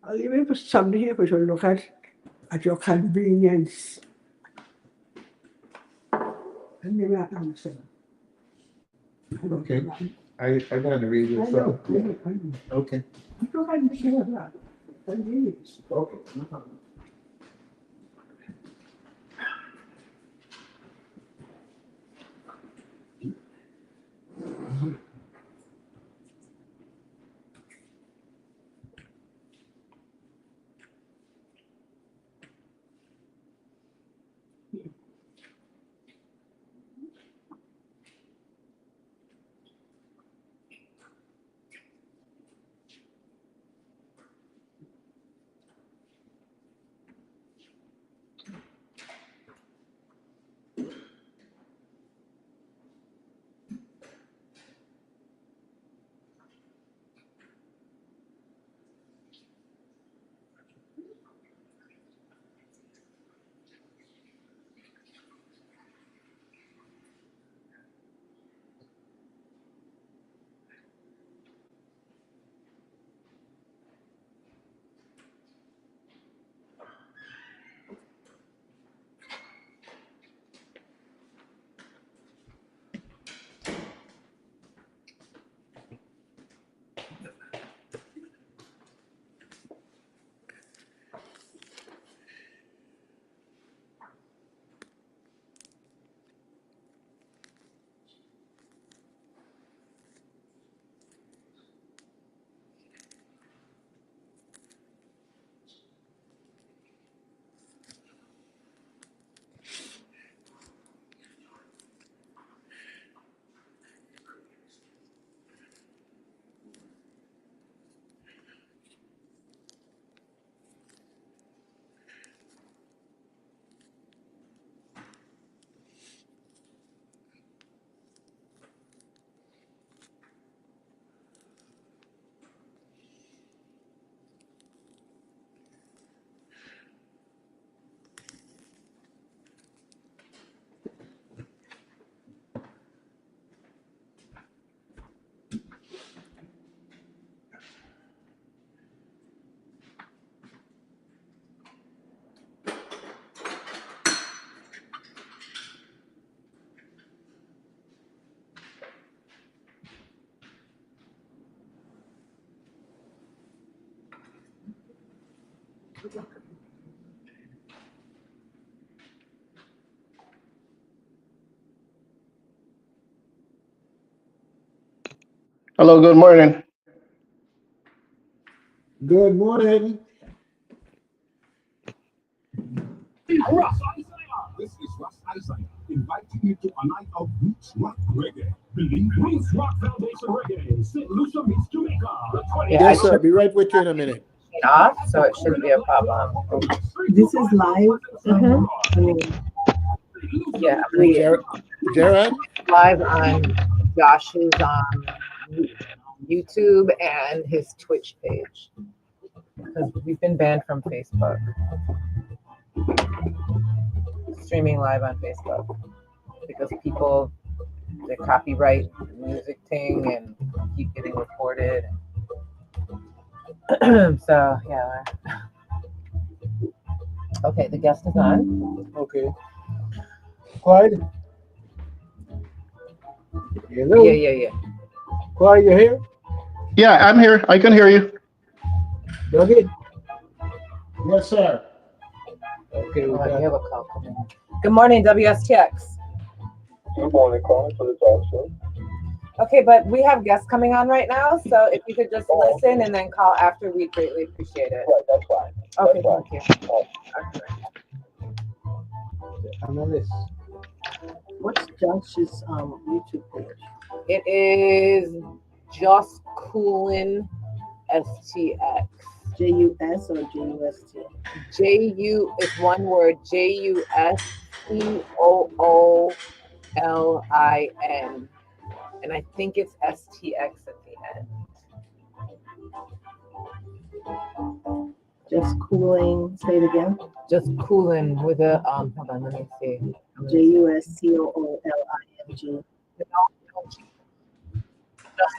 I'll leave it somebody here for you to look at your convenience. And maybe I can say. Okay. I gotta read I this know, up. I know, I know. Okay. You don't have to say that. Convenience. Okay. No problem. Hello, good morning. Good morning. This is Russ Isaiah inviting you to a night of roots rock reggae. Believe Roots Rock Foundation Reggae, St. Lucia meets Jamaica. The 20th Yeah, Yes, sir. Be right with you in a minute. off, so it shouldn't be a problem. This is live. Mhm. I mean, Yeah, Gerard? live on Josh's YouTube and his Twitch page because we've been banned from Facebook. Streaming live on Facebook because people they copyright the music thing and keep getting reported. So yeah. Okay, the guest is on. Okay. Clyde? Hello? Yeah. Clyde, you here? Yeah, I'm here. I can hear you. Dougie? Yes, sir. Okay, we Oh, got you have a call coming. Good morning, WSTX. Good morning, calling for the talk show. Okay, but we have guests coming on right now, so if you could just listen and then call after, we'd greatly appreciate it. Right, that's fine. Okay, That's thank you. analyst. what's Josh's YouTube page? It is Just Coolin STX. JUS or JUST? JU is one word, JUSCOOLIN. And I think it's STX at the end. Just cooling. Say it again. Just Coolin with a hold on, let me see. JUSCOOLING. Just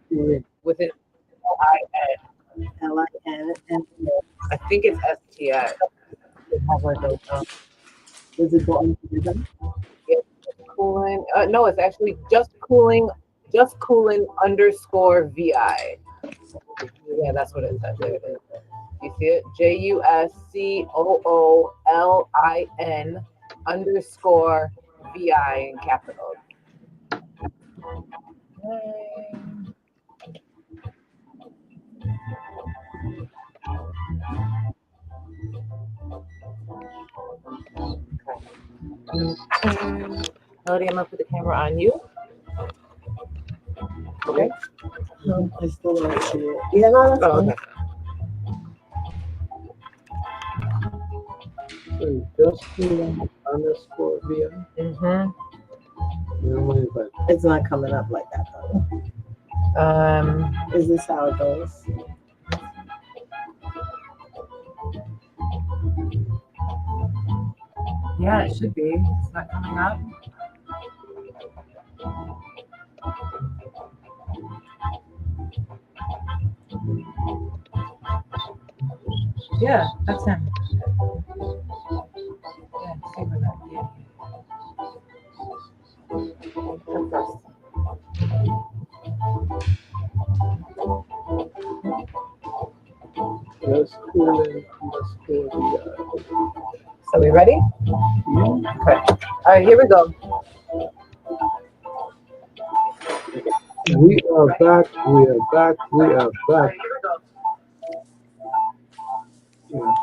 Coolin with an LIN. LIN. I think it's STX. Does it go on together? Cooling. No, it's actually just cooling underscore VI. Yeah, that's what it says. There it is. You see it? JUSCOOLIN underscore VI in capitals. Melody, I'm gonna put the camera on you. Okay. No, I still don't see it. Yeah, no, that's Oh, fine. okay. So just underscore via. Mm-hmm. Never mind, but It's not coming up like that though. Is this how it goes? Yeah, it should be. It's not coming up. Yeah, that's him. Yeah, see what that is. just cooling underscore via. So we ready? Okay. All right, here we go. We are back. We are back. We are back. Yeah.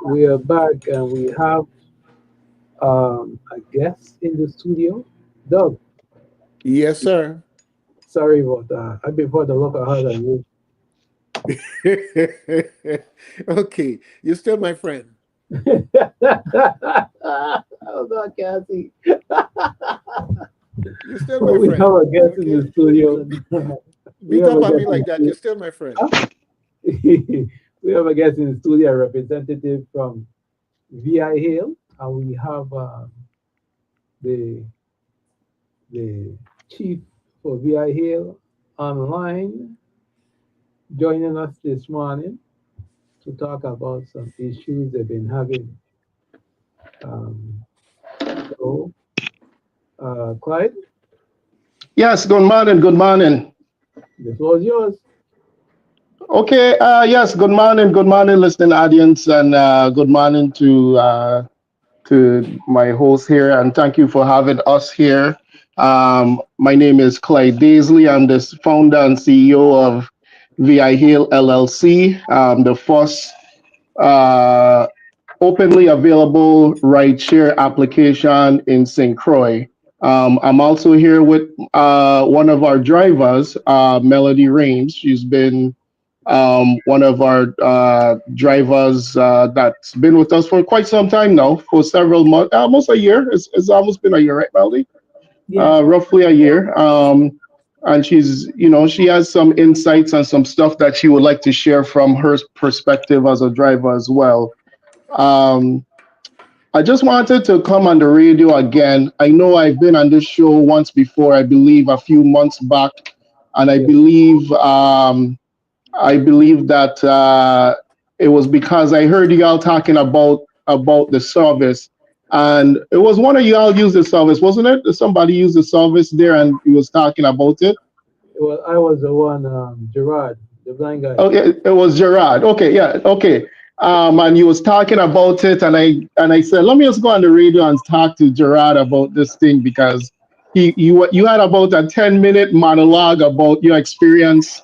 We are back, and we have a guest in the studio. Doug, Yes, sir. sorry about that. I've been for the local hard on you. Okay, you're still my friend. Oh God, Cassie. You're still my We friend. have a guest in the studio. Beat have up a on me guest like in that. the You're still my friend. We have a guest in the studio, a representative from VI Hill, and we have the chief for VI Hill online joining us this morning to talk about some issues they've been having. So, Clyde, Yes, good morning. Good morning. the floor is yours. Okay. Yes. Good morning. Good morning, listening audience, and good morning to my host here, and thank you for having us here. My name is Clyde Daisley. I'm the founder and CEO of VI Hill LLC, the first uh, openly available rideshare application in St. Croix. I'm also here with one of our drivers, Melody Rains. She's been one of our drivers that's been with us for quite some time now, for several months, almost a year. It's almost been a year, right, Melody? Yes. Roughly a year. And she has some insights and some stuff that she would like to share from her perspective as a driver as well. Um, I just wanted to come on the radio again. I know I've been on this show once before, I believe a few months back, and Yeah. I believe that it was because I heard y'all talking about the service, and it was one of y'all used the service, wasn't it? Somebody used the service there, and he was talking about it. Well, I was the one, Gerard, the blind guy. Oh, it was Gerard. Okay, yeah, okay. And he was talking about it, and I said, let me just go on the radio and talk to Gerard about this thing because you had about a 10-minute monologue about your experience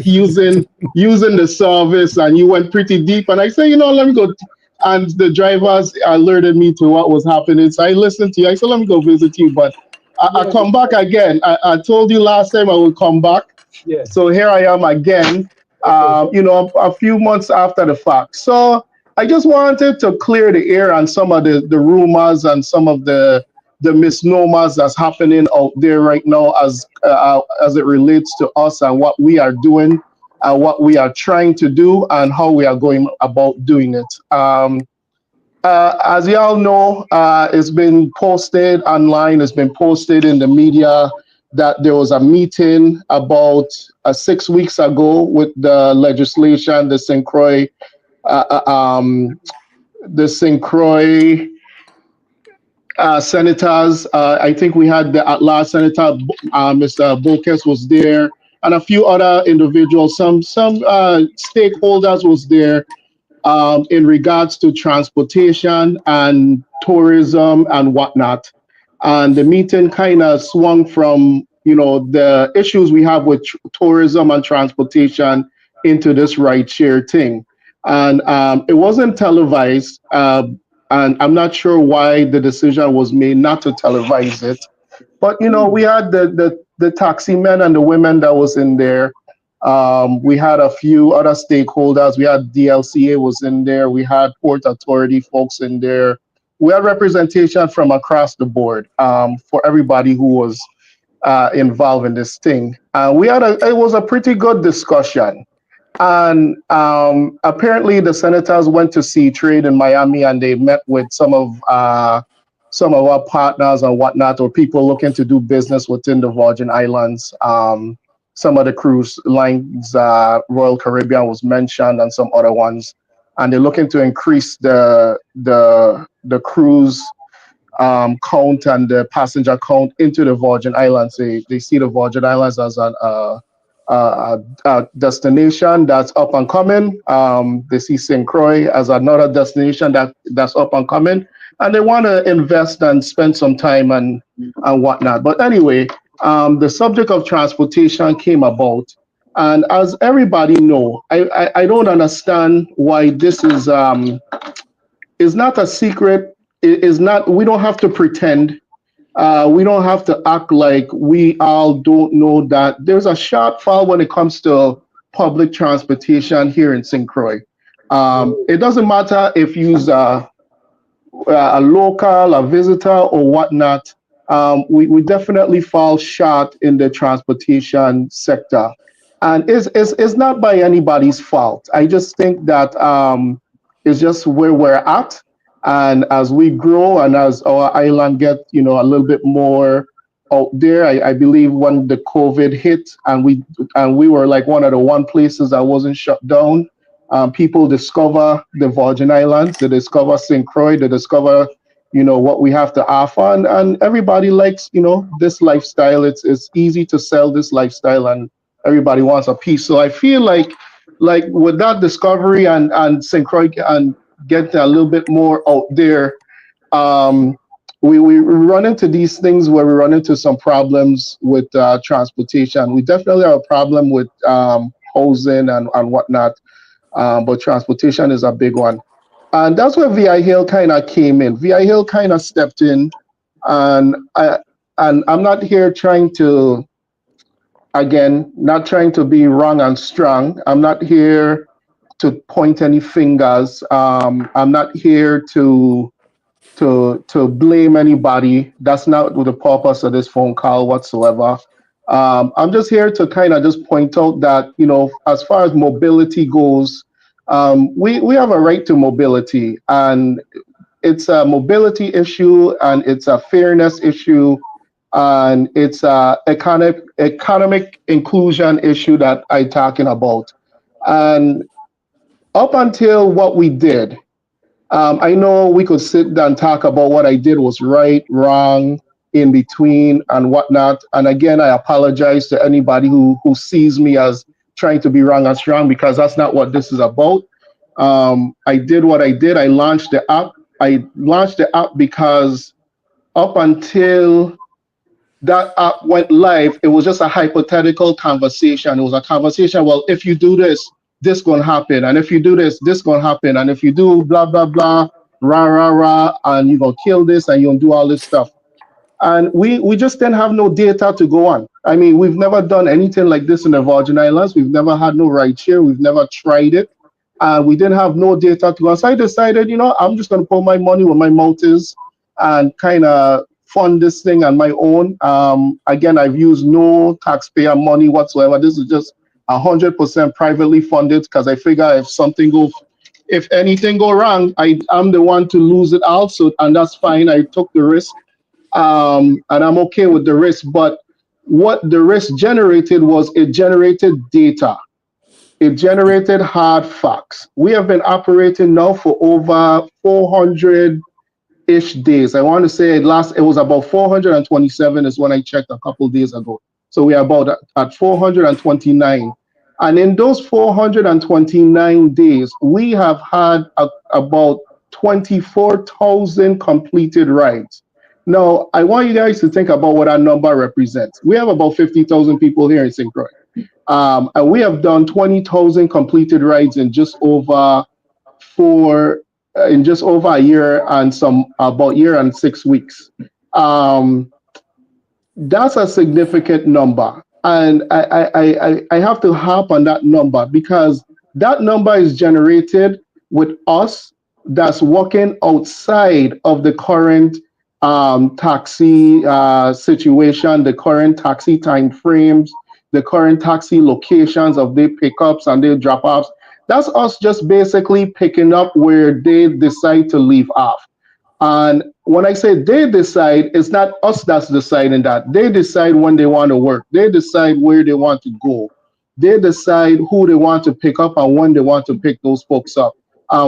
using the service, and you went pretty deep. And I said, let me go. And the drivers alerted me to what was happening, so I listened to you. I said, let me go visit you, but I Yeah, come back again. I told you last time I would come back, yeah. so here I am again, Okay. a few months after the fact. So I just wanted to clear the air on some of the rumors and some of the misnomers that's happening out there right now as it relates to us and what we are doing and what we are trying to do and how we are going about doing it. As y'all know, it's been posted online, it's been posted in the media that there was a meeting about 6 weeks ago with the legislation, uh, uh, um, the St. Croix senators. I think we had the at large senator, Mr. Bokes was there, and a few other individuals, some stakeholders was there in regards to transportation and tourism and whatnot. And the meeting kind of swung from, the issues we have with tourism and transportation into this ride share thing. And it wasn't televised. And I'm not sure why the decision was made not to televise it. But we had the taxi men and the women that was in there. We had a few other stakeholders. We had DLCA was in there. We had Port Authority folks in there. We had representation from across the board for everybody who was involved in this thing. It was a pretty good discussion. And apparently, the senators went to see trade in Miami, and they met with some of our partners and whatnot, or people looking to do business within the Virgin Islands. Some of the cruise lines, Royal Caribbean was mentioned, and some other ones, and they're looking to increase the cruise count and the passenger count into the Virgin Islands. They see the Virgin Islands as a destination that's up and coming. They see St. Croix as another destination that's up and coming, and they want to invest and spend some time and whatnot. But anyway, the subject of transportation came about, and as everybody know, I don't understand why this is not a secret. It is not. We don't have to pretend. We don't have to act like we all don't know that there's a shortfall when it comes to public transportation here in St. Croix. It doesn't matter if you're a local, a visitor, or whatnot. We definitely fall short in the transportation sector. And it's not by anybody's fault. I just think that it's just where we're at. And as we grow and as our island get, a little bit more out there, I believe when the COVID hit and we were like one of the one places that wasn't shut down, people discover the Virgin Islands, they discover St. Croix, they discover, what we have to offer, and everybody likes, this lifestyle. It's easy to sell this lifestyle, Everybody wants a piece. So I feel like with that discovery and synchro and get a little bit more out there, um, we run into these things where we run into some problems with transportation. We definitely have a problem with housing and whatnot, but transportation is a big one. And that's where VI Hill kind of came in. VI Hill kind of stepped in, and I'm not here trying to, again, not trying to be wrong and strong. I'm not here to point any fingers. I'm not here to blame anybody. That's not the purpose of this phone call whatsoever. I'm just here to kind of just point out that, as far as mobility goes, we have a right to mobility, and it's a mobility issue, and it's a fairness issue, and it's a economic inclusion issue that I'm talking about. And up until what we did, I know we could sit down and talk about what I did was right, wrong, in between, and whatnot. And again, I apologize to anybody who sees me as trying to be wrong and strong, because that's not what this is about. I did what I did. I launched the app. I launched the app because up until that app went live, it was just a hypothetical conversation. It was a conversation. Well, if you do this, this gonna happen, and if you do this gonna happen, and if you do blah blah blah, rah rah rah, and you're gonna kill this, and you're gonna do all this stuff. And we just didn't have no data to go on. I mean, we've never done anything like this in the Virgin Islands. We've never had no ride share. We've never tried it. We didn't have no data to go on. So I decided, I'm just going to put my money where my mouth is and kind of fund this thing on my own. Again, I've used no taxpayer money whatsoever. This is just 100% privately funded, because I figure if anything go wrong, I'm the one to lose it also, and that's fine. I took the risk, and I'm okay with the risk. But what the risk generated was, it generated data. It generated hard facts. We have been operating now for over 400-ish days. I want to say it was about 427 is when I checked a couple days ago. So we are about at 429. And in those 429 days, we have had about 24,000 completed rides. Now, I want you guys to think about what that number represents. We have about 50,000 people here in St. Croix. And we have done 20,000 completed rides in just over a year and about year and 6 weeks. That's a significant number. And I have to harp on that number, because that number is generated with us that's working outside of the current taxi situation, the current taxi time frames, the current taxi locations of their pickups and their drop-offs. That's us just basically picking up where they decide to leave off. And when I say they decide, it's not us that's deciding that. They decide when they want to work. They decide where they want to go. They decide who they want to pick up and when they want to pick those folks up.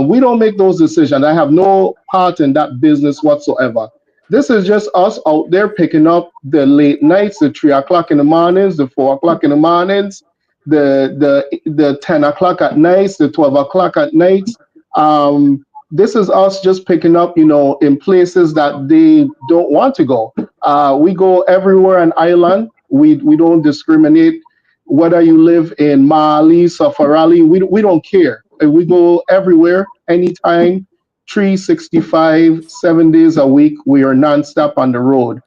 We don't make those decisions. I have no part in that business whatsoever. This is just us out there picking up the late nights, the 3 o'clock in the mornings, the 4 o'clock in the mornings, the 10 o'clock at nights, the 12 o'clock at nights. This is us just picking up, in places that they don't want to go. We go everywhere on island. We don't discriminate whether you live in Mali, Safarali. We don't care. We go everywhere, anytime, 365, 7 days a week. We are nonstop on the road.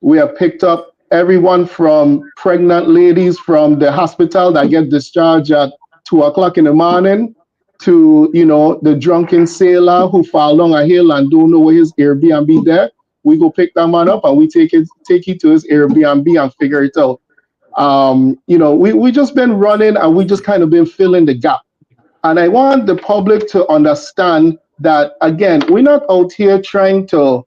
We have picked up everyone from pregnant ladies from the hospital that get discharged at 2 o'clock in the morning to, the drunken sailor who fall down a hill and don't know where his Airbnb there. We go pick that man up and we take it to his Airbnb and figure it out. We just been running, and we just kind of been filling the gap. And I want the public to understand that, again, we're not out here trying to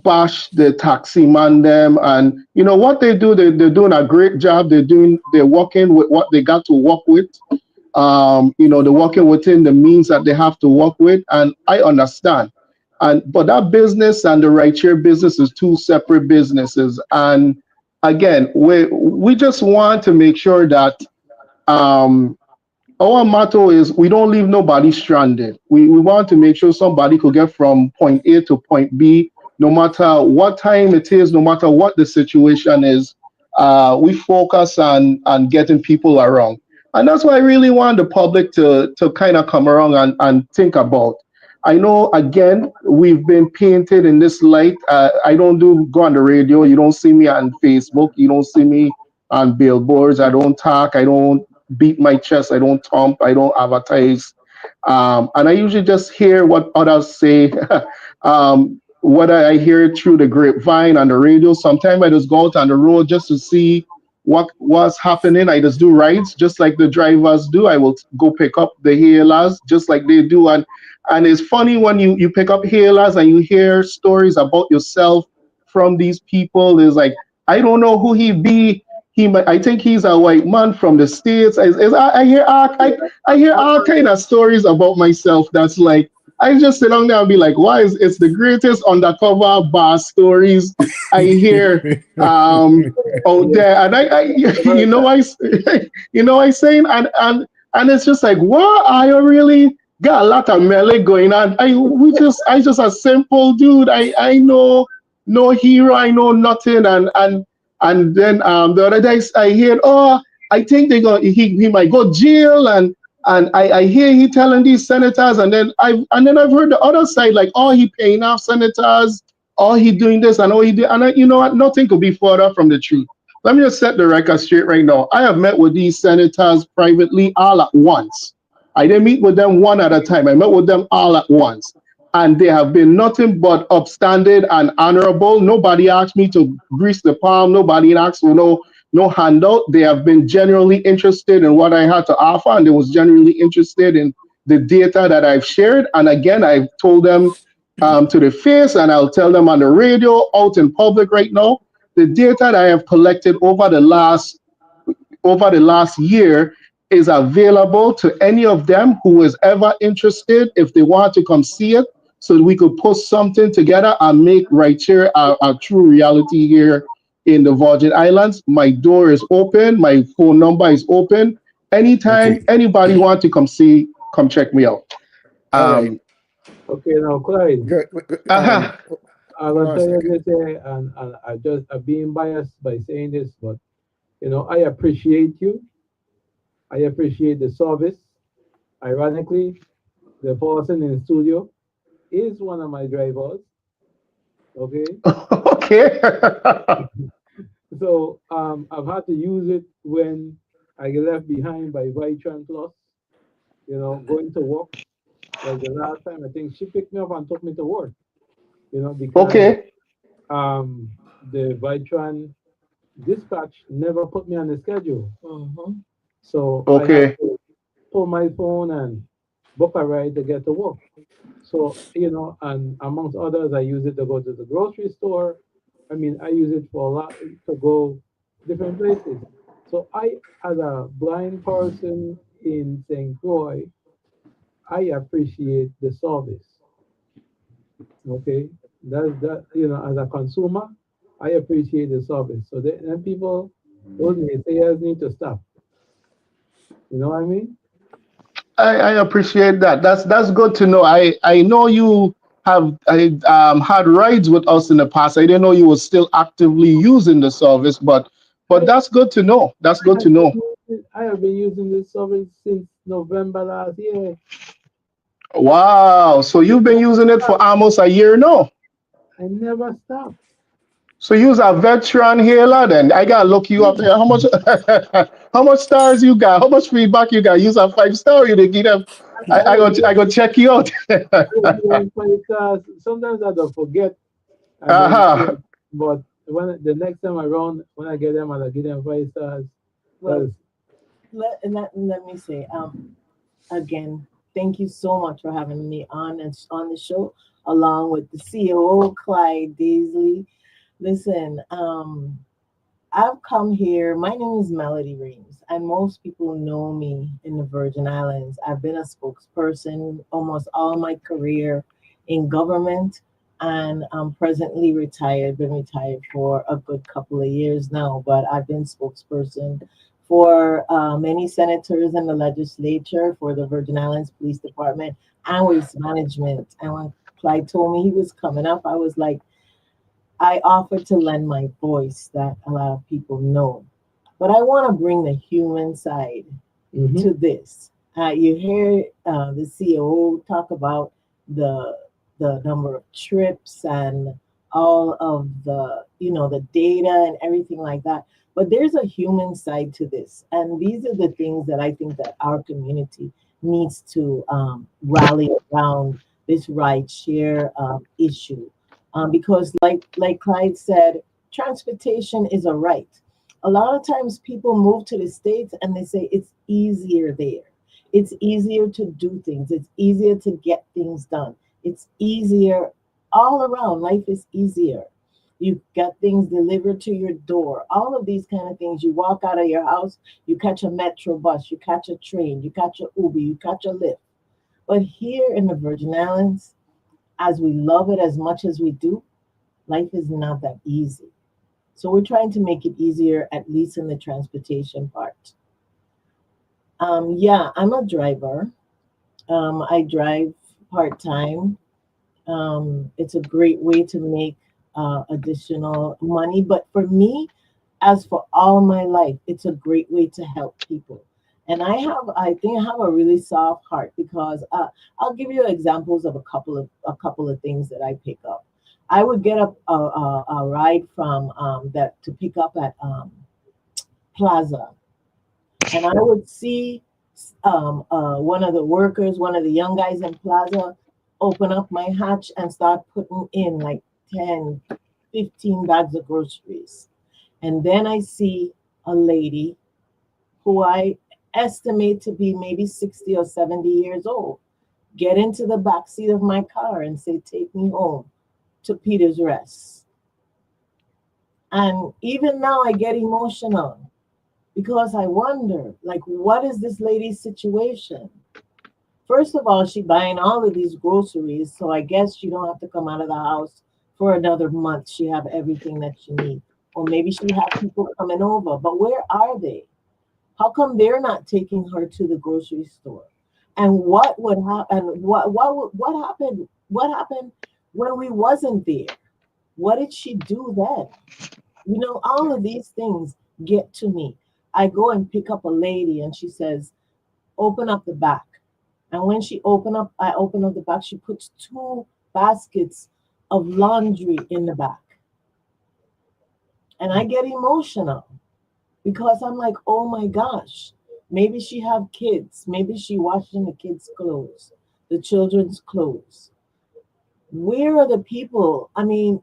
bash the taxi man them. And what they do, they're doing a great job. They're working with what they got to work with. They're working within the means that they have to work with, and I understand. But that business and the rideshare business is two separate businesses, and again, we just want to make sure that um, our motto is we don't leave nobody stranded. We want to make sure somebody could get from point A to point B, no matter what time it is, no matter what the situation is. We focus on getting people around. And that's why I really want the public to kind of come around and think about. I know, again, we've been painted in this light. I don't do go on the radio. You don't see me on Facebook. You don't see me on billboards. I don't talk. I don't beat my chest. I don't thump. I don't advertise. And I usually just hear what others say. Whether I hear it through the grapevine on the radio. Sometimes I just go out on the road just to see what's happening. I just do rides, just like the drivers do. I will go pick up the hailers, just like they do. And it's funny when you pick up hailers and you hear stories about yourself from these people. It's like, I don't know who he be. I think he's a white man from the states. I hear all kind of stories about myself. That's like, I just sit down there and be like, why is it's the greatest undercover bar stories I hear out there, and I you know you know I saying, and it's just like, what, I really got a lot of melee going on. I just a simple dude. I know no hero. I know nothing, and then the other day I hear, oh, I think he might go jail, and I hear he telling these senators, and then I've heard the other side, like, oh, he paying off senators, oh, he doing this, and oh, he did, and you know what, nothing could be further from the truth. Let me just set the record straight right now. I have met with these senators privately all at once. I didn't meet with them one at a time. I met with them all at once. And they have been nothing but upstanding and honorable. Nobody asked me to grease the palm. Nobody asked for no handout. They have been genuinely interested in what I had to offer, and they was genuinely interested in the data that I've shared. And again, I've told them to the face, and I'll tell them on the radio, out in public right now, the data that I have collected over the last year is available to any of them who is ever interested, if they want to come see it, so we could put something together and make right here a true reality here in the Virgin Islands. My door is open. My phone number is open. Anytime Okay. anybody want to come check me out. All right. Okay, now, Clyde, Good. Uh-huh. I'm Hold gonna on a tell you second. this, and I'm being biased by saying this, but I appreciate you. I appreciate the service. Ironically, the person in the studio is one of my drivers. Okay, Okay. so I've had to use it when I get left behind by Vitran Plus. Going to work. Like the last time, I think she picked me up and took me to work. Because Okay. um, the Vitran dispatch never put me on the schedule. So I had Okay. to pull my phone and book a ride to get to work. So, and amongst others, I use it to go to the grocery store. I mean, I use it for a lot to go different places. So as a blind person in St. Croix, I appreciate the service. Okay. That's that, as a consumer, I appreciate the service. So then people, those naysayers need to stop. You know what I mean? I appreciate that. That's good to know. I know you have had rides with us in the past. I didn't know you were still actively using the service, but I that's good to know. That's good I to have been know. I have been using this service since November last year. Wow. So you've been using it for almost a year now. I never stopped. So you're a veteran healer then. I gotta look you up there. How much how much stars you got? How much feedback you got? Use a 5 star, you did give them. I will give I go check you out. I will give them 5 stars. Sometimes I don't forget, and then Uh-huh. but when the next time around, when I get them, I'll give them 5 stars. Well, Because let me say, again, thank you so much for having me on the show, along with the COO, Clyde Daisley. Listen, I've come here. My name is Melody Reams, and most people know me in the Virgin Islands. I've been a spokesperson almost all my career in government. and I'm presently retired, been retired for a good couple of years now, but I've been spokesperson for many senators in the legislature, for the Virgin Islands Police Department and Waste Management. And when Clyde told me he was coming up, I was like, I offered to lend my voice that a lot of people know. But I want to bring the human side Mm-hmm. to this. You hear the CEO talk about the number of trips and all of the the data and everything like that. But there's a human side to this, and these are the things that I think that our community needs to rally around this ride share issue, because like Clyde said, transportation is a right. A lot of times people move to the States and they say it's easier there. It's easier to do things. It's easier to get things done. It's easier all around. Life is easier. You got things delivered to your door. All of these kind of things. You walk out of your house, you catch a metro bus, you catch a train, you catch a Uber, you catch a Lyft. But here in the Virgin Islands, as we love it as much as we do, life is not that easy. So we're trying to make it easier, at least in the transportation part. Yeah, I'm a driver. I drive part time. It's a great way to make additional money. But for me, as for all my life, it's a great way to help people. And I think I have a really soft heart because I'll give you examples of a couple of things that I pick up. I would get a ride from that to pick up at Plaza, and I would see one of the workers, one of the young guys in Plaza, open up my hatch and start putting in like 10, 15 bags of groceries. And then I see a lady who I estimate to be maybe 60 or 70 years old get into the back seat of my car and say, "Take me home to Peter's Rest." And even now I get emotional because I wonder, like, what is this lady's situation? First of all, she buying all of these groceries, so I guess she don't have to come out of the house for another month. She have everything that she needs. Or maybe she have people coming over. But where are they? How come they're not taking her to the grocery store? And what would happen? And what happened? What happened when we wasn't there? What did she do then? All of these things get to me. I go and pick up a lady, and she says, "Open up the back." And when I open up the back, she puts two baskets of laundry in the back. And I get emotional because I'm like, oh my gosh, maybe she have kids. Maybe she washing the kids' clothes, the children's clothes. Where are the people? I mean,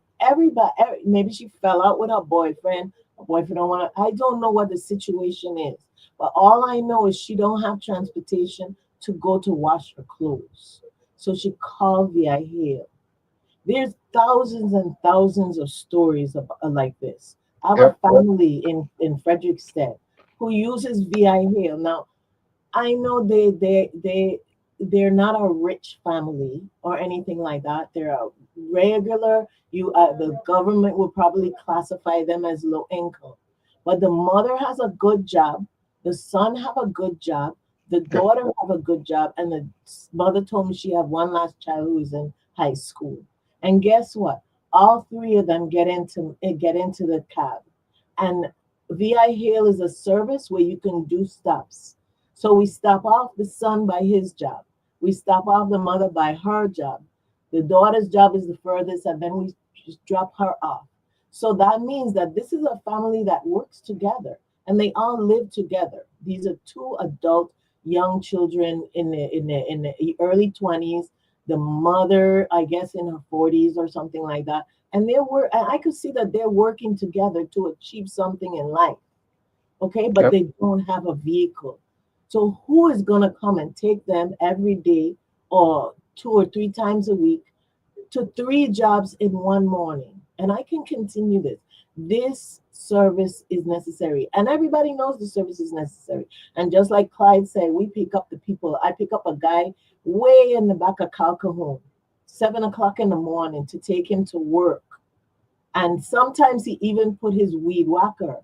maybe she fell out with her boyfriend. Her boyfriend don't want to. I don't know what the situation is, but all I know is she don't have transportation to go to wash her clothes. So she called VI Hail. There's thousands and thousands of stories like this. I have a Yep. family in Frederickstead who uses VI Hail. Now, I know they're not a rich family or anything like that. They're a regular. The government would probably classify them as low income, but the mother has a good job, the son have a good job, the Yep. daughter have a good job, and the mother told me she have one last child who is in high school. And guess what? All three of them get into the cab, and VI Hail is a service where you can do stops. So we stop off the son by his job. We stop off the mother by her job. The daughter's job is the furthest, and then we just drop her off. So that means that this is a family that works together and they all live together. These are two adult young children in the early 20s. The mother, I guess, in her 40s or something like that. And I could see that they're working together to achieve something in life. Okay, but Yep. they don't have a vehicle. So who is going to come and take them every day or 2 or 3 times a week to three jobs in one morning? And I can continue this. This service is necessary, and everybody knows the service is necessary. And just like Clyde said, we pick up the people. I pick up a guy way in the back of Calcahoon, 7 o'clock in the morning to take him to work. And sometimes he even put his weed whacker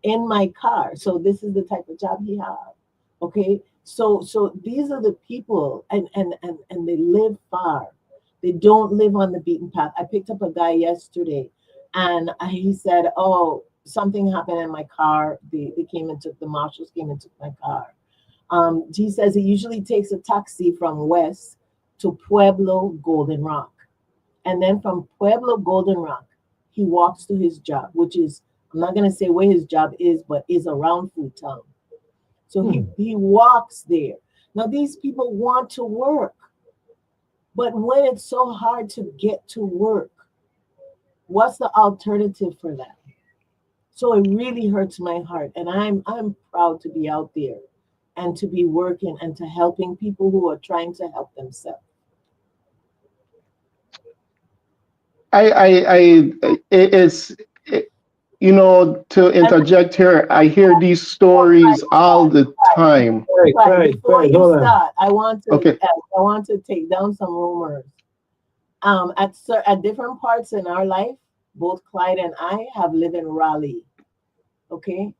in my car. So this is the type of job he have. Okay. So these are the people, and they live far. They don't live on the beaten path. I picked up a guy yesterday, and he said, "Oh, something happened in my car. They came and took the marshals came and took my car." He says he usually takes a taxi from West to Pueblo Golden Rock, and then from Pueblo Golden Rock, he walks to his job, which is, I'm not gonna say where his job is, but is around Food Town. So he walks there. Now these people want to work, but when it's so hard to get to work, what's the alternative for that? So it really hurts my heart, and I'm proud to be out there and to be working and to helping people who are trying to help themselves. It's to And interject here. I hear these before stories all the time. before you Hold on. start, Okay. I want to take down some rumors. At different parts in our life, both Clyde and I have lived in Raleigh. Okay,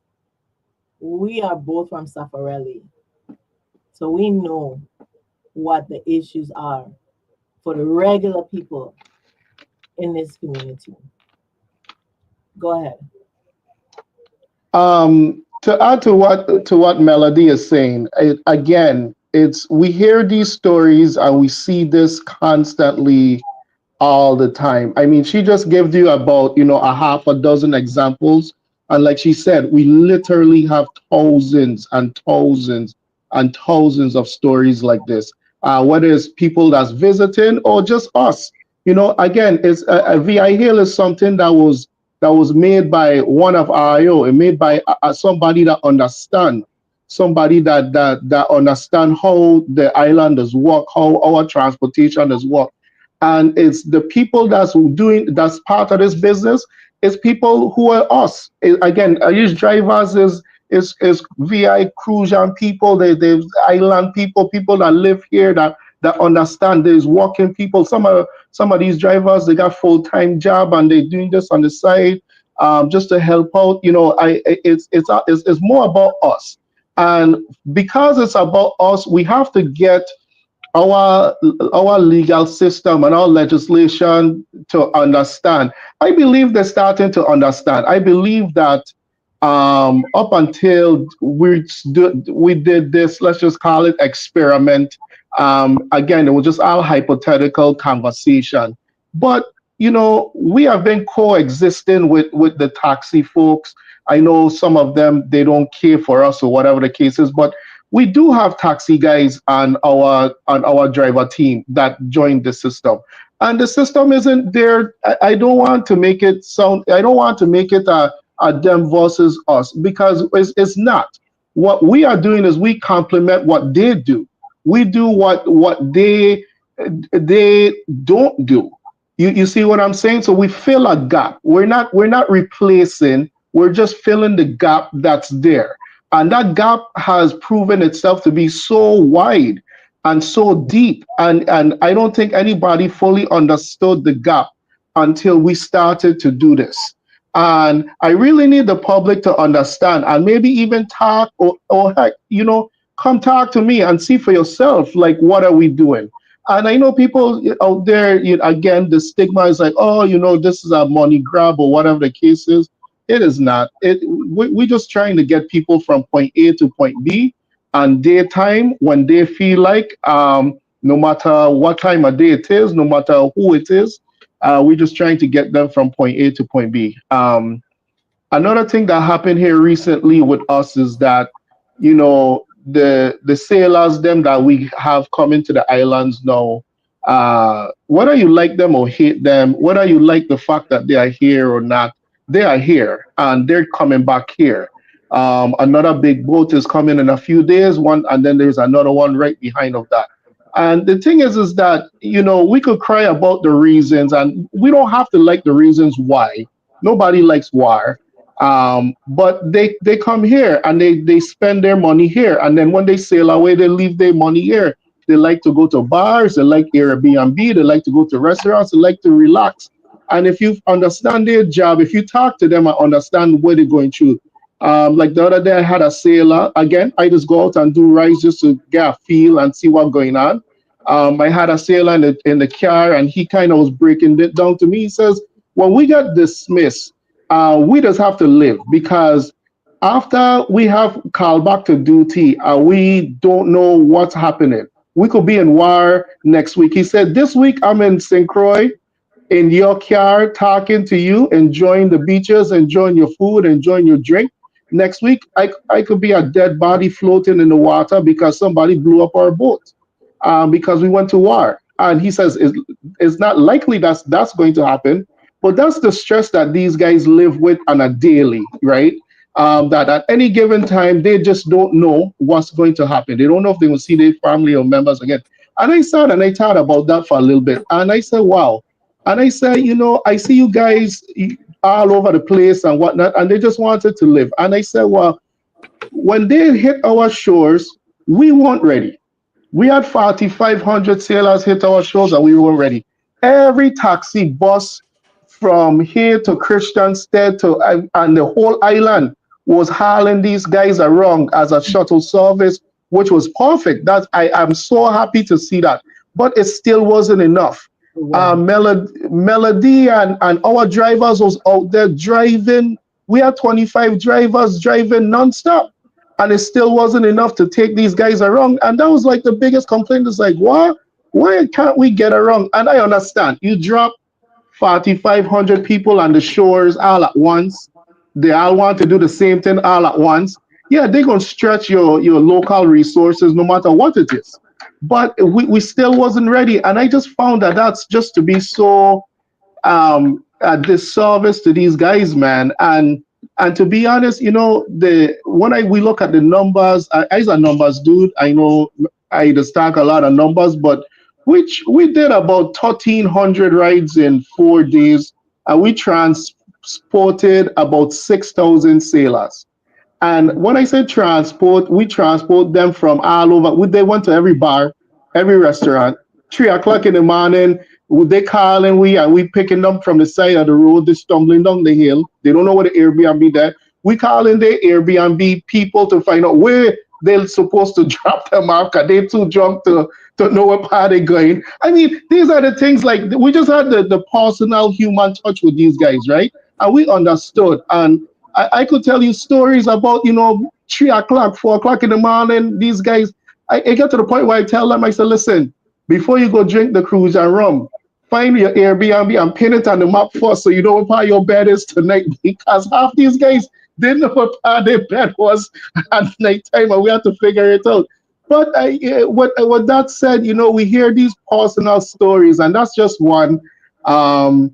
we are both from Safarelli, so we know what the issues are for the regular people in this community. Go ahead. To add to what Melody is saying, again, it's we hear these stories and we see this constantly all the time. I mean, she just gave you about, a half a dozen examples. And like she said, we literally have thousands and thousands and thousands of stories like this. Whether it's people that's visiting or just us. Again, it's a VI Hill is something that was made by one of our and made by somebody that understand, somebody that understand how the islanders work, how our transportation is work, and it's the people that's part of this business. It's people who are us. Again, I use drivers is VI Crucian people. They island people that live here that understand. There's working people. Some of these drivers, they got full-time job and they're doing this on the side, just to help out. It's more about us, and because it's about us, we have to get our our legal system and our legislation to understand. I believe they're starting to understand. I believe that up until we did this, let's just call it experiment. Again, it was just our hypothetical conversation, but we have been coexisting with the taxi folks. I know some of them, they don't care for us or whatever the case is, but we do have taxi guys on our driver team that joined the system, and the system isn't there. I don't want to make it sound. I don't want to make it a them versus us, because it's not. What we are doing is we complement what they do. We do what they don't do. You see what I'm saying? So we fill a gap. We're not replacing. We're just filling the gap that's there. And that gap has proven itself to be so wide and so deep. And I don't think anybody fully understood the gap until we started to do this. And I really need the public to understand and maybe even talk, or heck, come talk to me and see for yourself, like, what are we doing? And I know people out there, again, the stigma is like, oh, this is a money grab or whatever the case is. It is not. We're just trying to get people from point A to point B on daytime when they feel like, no matter what time of day it is, no matter who it is, we're just trying to get them from point A to point B. Another thing that happened here recently with us is that, the sailors, them that we have coming to the islands now, whether you like them or hate them, whether you like the fact that they are here or not, they are here and they're coming back here. Another big boat is coming in a few days, one, and then there's another one right behind of that. And the thing is that, we could cry about the reasons, and we don't have to like the reasons why. Nobody likes war. But they come here and they spend their money here, and then when they sail away, they leave their money here They like to go to bars. They like Airbnb. They like to go to restaurants. They like to relax. And if you understand their job, if you talk to them and understand what they're going through, like the other day, I had a sailor. Again, I just go out and do rides just to get a feel and see what's going on. I had a sailor in the car, and he kind of was breaking it down to me. He says, "When we got dismissed, we just have to live because after we have called back to duty, we don't know what's happening. We could be in war next week." He said, "This week I'm in St. Croix in your car talking to you, enjoying the beaches, enjoying your food, enjoying your drink. Next week, I could be a dead body floating in the water because somebody blew up our boat because we went to war." And he says it's not likely that's going to happen, but that's the stress that these guys live with on a daily, right? That at any given time, they just don't know what's going to happen. They don't know if they will see their family or members again. And I sat and I thought about that for a little bit. And I said, wow. And I said, I see you guys all over the place and whatnot, and they just wanted to live. And I said, well, when they hit our shores, we weren't ready. We had 4,500 sailors hit our shores and we weren't ready. Every taxi bus from here to Christiansted and the whole island was hauling these guys around as a shuttle service, which was perfect. I am so happy to see that. But it still wasn't enough. Wow. Melody and our drivers was out there driving. We had 25 drivers driving nonstop, and it still wasn't enough to take these guys around. And that was like the biggest complaint. It's like, what? Why can't we get around? And I understand you drop 4,500 people on the shores all at once. They all want to do the same thing all at once. Yeah, they're gonna stretch your local resources no matter what it is. But we still wasn't ready. And I just found that that's just to be so a disservice to these guys, man. And to be honest, the when we look at the numbers, I's a numbers dude. I know I just talk a lot of numbers, but which we did about 1,300 rides in 4 days, and we transported about 6,000 sailors. And when I say transport, we transport them from all over. They went to every bar, every restaurant. 3 o'clock in the morning, they calling we and we picking them from the side of the road. They stumbling down the hill. They don't know what the Airbnb there. We calling the Airbnb people to find out where they're supposed to drop them off because they too drunk to know what part they're going. I mean, these are the things like we just had the personal human touch with these guys, right? And we understood. And I could tell you stories about, 3 o'clock, 4 o'clock in the morning, these guys. I get to the point where I tell them, I said, listen, before you go drink the cruise and rum, find your Airbnb and pin it on the map first so you know what part your bed is tonight. Because half these guys didn't know what part their bed was at nighttime and we had to figure it out. But what that said, we hear these personal stories, and that's just one. And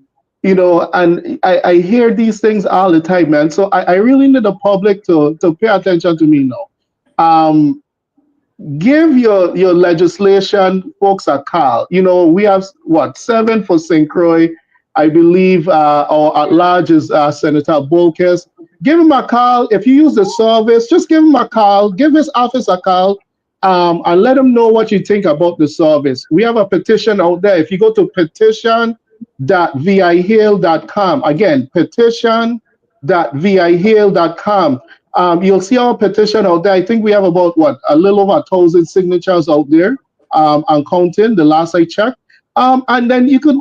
I hear these things all the time, man. So I really need the public to pay attention to me now. Um, Give your legislation folks a call. We have what 7 for St. Croix. I believe our at large is Senator Bolkes. Give him a call. If you use the service, just give him a call. Give his office a call, and let him know what you think about the service. We have a petition out there. If you go to petition.vihail.com, again, petition.vihail.com. You'll see our petition out there. I think we have about a little over 1,000 signatures out there on counting. The last I checked, and then you could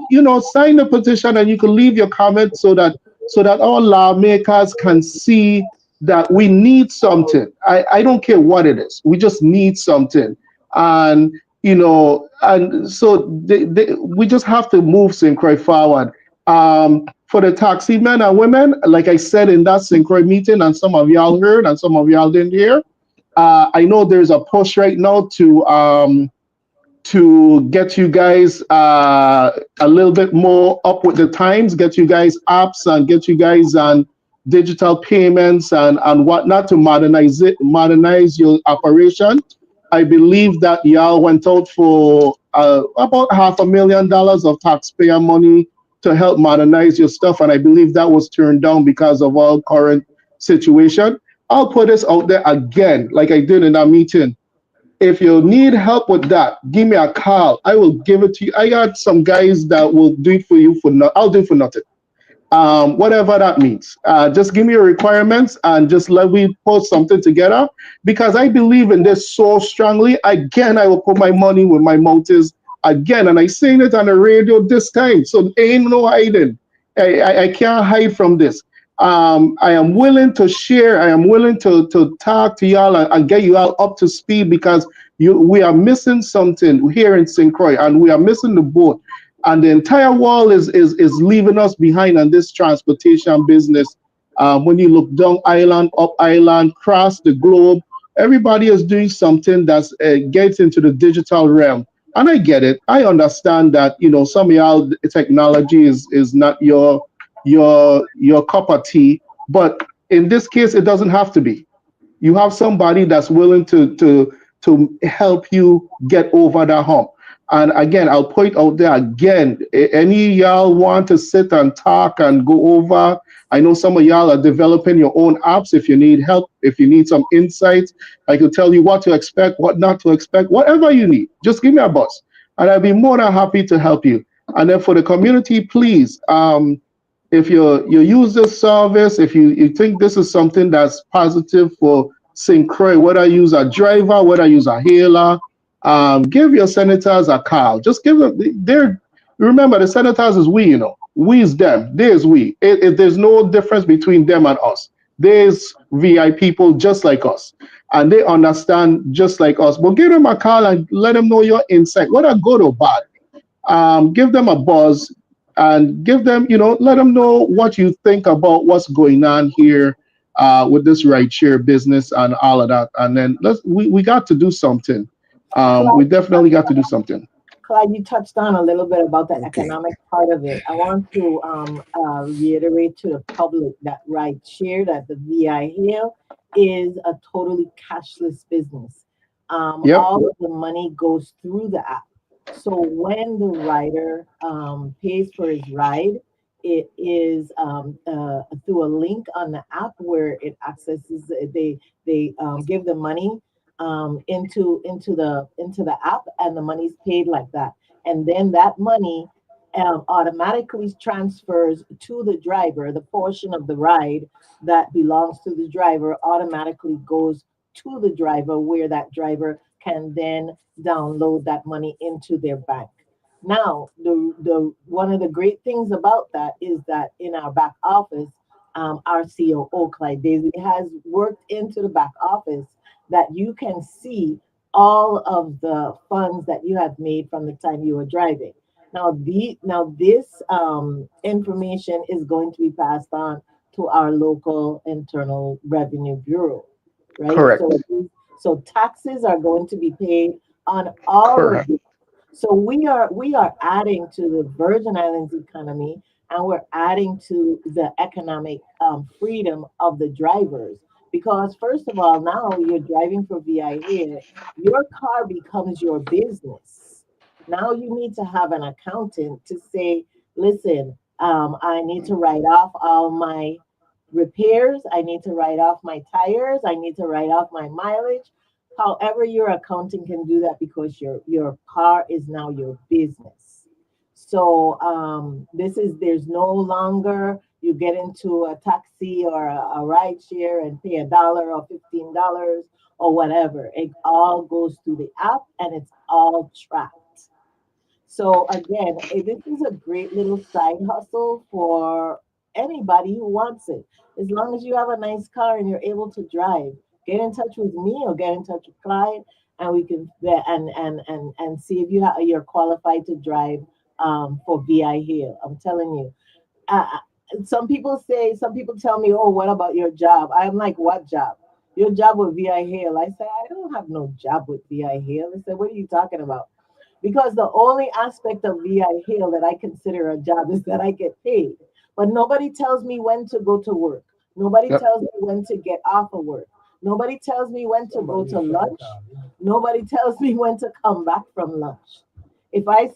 sign the petition and you could leave your comment so that our lawmakers can see that we need something. I don't care what it is. We just need something, and and so we just have to move St. Croix forward. For the taxi men and women, like I said in that St. Croix meeting, and some of y'all heard and some of y'all didn't hear, I know there's a push right now to get you guys a little bit more up with the times, get you guys apps and get you guys on digital payments and whatnot to modernize your operation. I believe that y'all went out for about $500,000 of taxpayer money to help modernize your stuff, and I believe that was turned down because of our current situation. I'll put this out there again, like I did in that meeting. If you need help with that, give me a call. I will give it to you. I got some guys that will do it for you for no, I'll do it for nothing, whatever that means. Just give me your requirements and just let me put something together because I believe in this so strongly. Again, I will put my money where my mouth is again, and I seen it on the radio this time, so ain't no hiding. I can't hide from this. I am willing to share. I am willing to talk to y'all and get you all up to speed because we are missing something here in St. Croix and we are missing the boat and the entire world is leaving us behind on this transportation business. When you look down island, up island, across the globe, everybody is doing something that's gets into the digital realm. And I get it. I understand that some of y'all technology is not your cup of tea, but in this case, it doesn't have to be. You have somebody that's willing to help you get over that hump. And again, I'll point out there again, any y'all want to sit and talk and go over. I know some of y'all are developing your own apps. If you need help, if you need some insights, I could tell you what to expect, what not to expect, whatever you need. Just give me a buzz, and I'll be more than happy to help you. And then for the community, please, if you use this service, if you think this is something that's positive for St. Croix, whether you use a driver, whether you use a hailer, give your senators a call. Just give them. They're remember the senators is we is them. There's we. There's no difference between them and us. There's VI people just like us, and they understand just like us. But give them a call and let them know your insight, whether good or bad. Give them a buzz and give them, let them know what you think about what's going on here with this right share business and all of that. And then we got to do something. We definitely got to do something. Clyde, you touched on a little bit about the Okay. economic part of it. I want to reiterate to the public that right share that the VI here is a totally cashless business. Yep, All of the money goes through the app. So when the rider pays for his ride, it is through a link on the app where it accesses. They give the money into the app, and the money's paid like that, and then that money automatically transfers to the driver. The portion of the ride that belongs to the driver automatically goes to the driver, where that driver can then download that money into their bank. Now, the one of the great things about that is that in our back office, our COO Clyde Daisy has worked into the back office that you can see all of the funds that you have made from the time you were driving. Now this information is going to be passed on to our local internal revenue bureau, right? correct, So taxes are going to be paid on all of correct, this. So we are adding to the Virgin Islands economy, and we're adding to the economic freedom of the drivers. Because first of all, now you're driving for VI here, your car becomes your business. Now you need to have an accountant to say, listen, I need to write off all my repairs, I need to write off my tires, I need to write off my mileage. However, your accountant can do that because your car is now your business. So there's no longer you get into a taxi or a ride share and pay $1 or $15 or whatever. It all goes through the app and it's all tracked. So again, this is a great little side hustle for anybody who wants it. As long as you have a nice car and you're able to drive, get in touch with me or get in touch with Clyde, and we can and see if you're qualified to drive for VI here. I'm telling you. Uh, some people tell me, oh, what about your job? I'm like, what job? Your job with VI Hail. I say, I don't have no job with VI Hail. They said, what are you talking about? Because the only aspect of VI Hail that I consider a job is that I get paid. But nobody tells me when to go to work. Nobody yep, tells me when to get off of work. Nobody tells me when to go to lunch. Nobody tells me when to come back from lunch. If I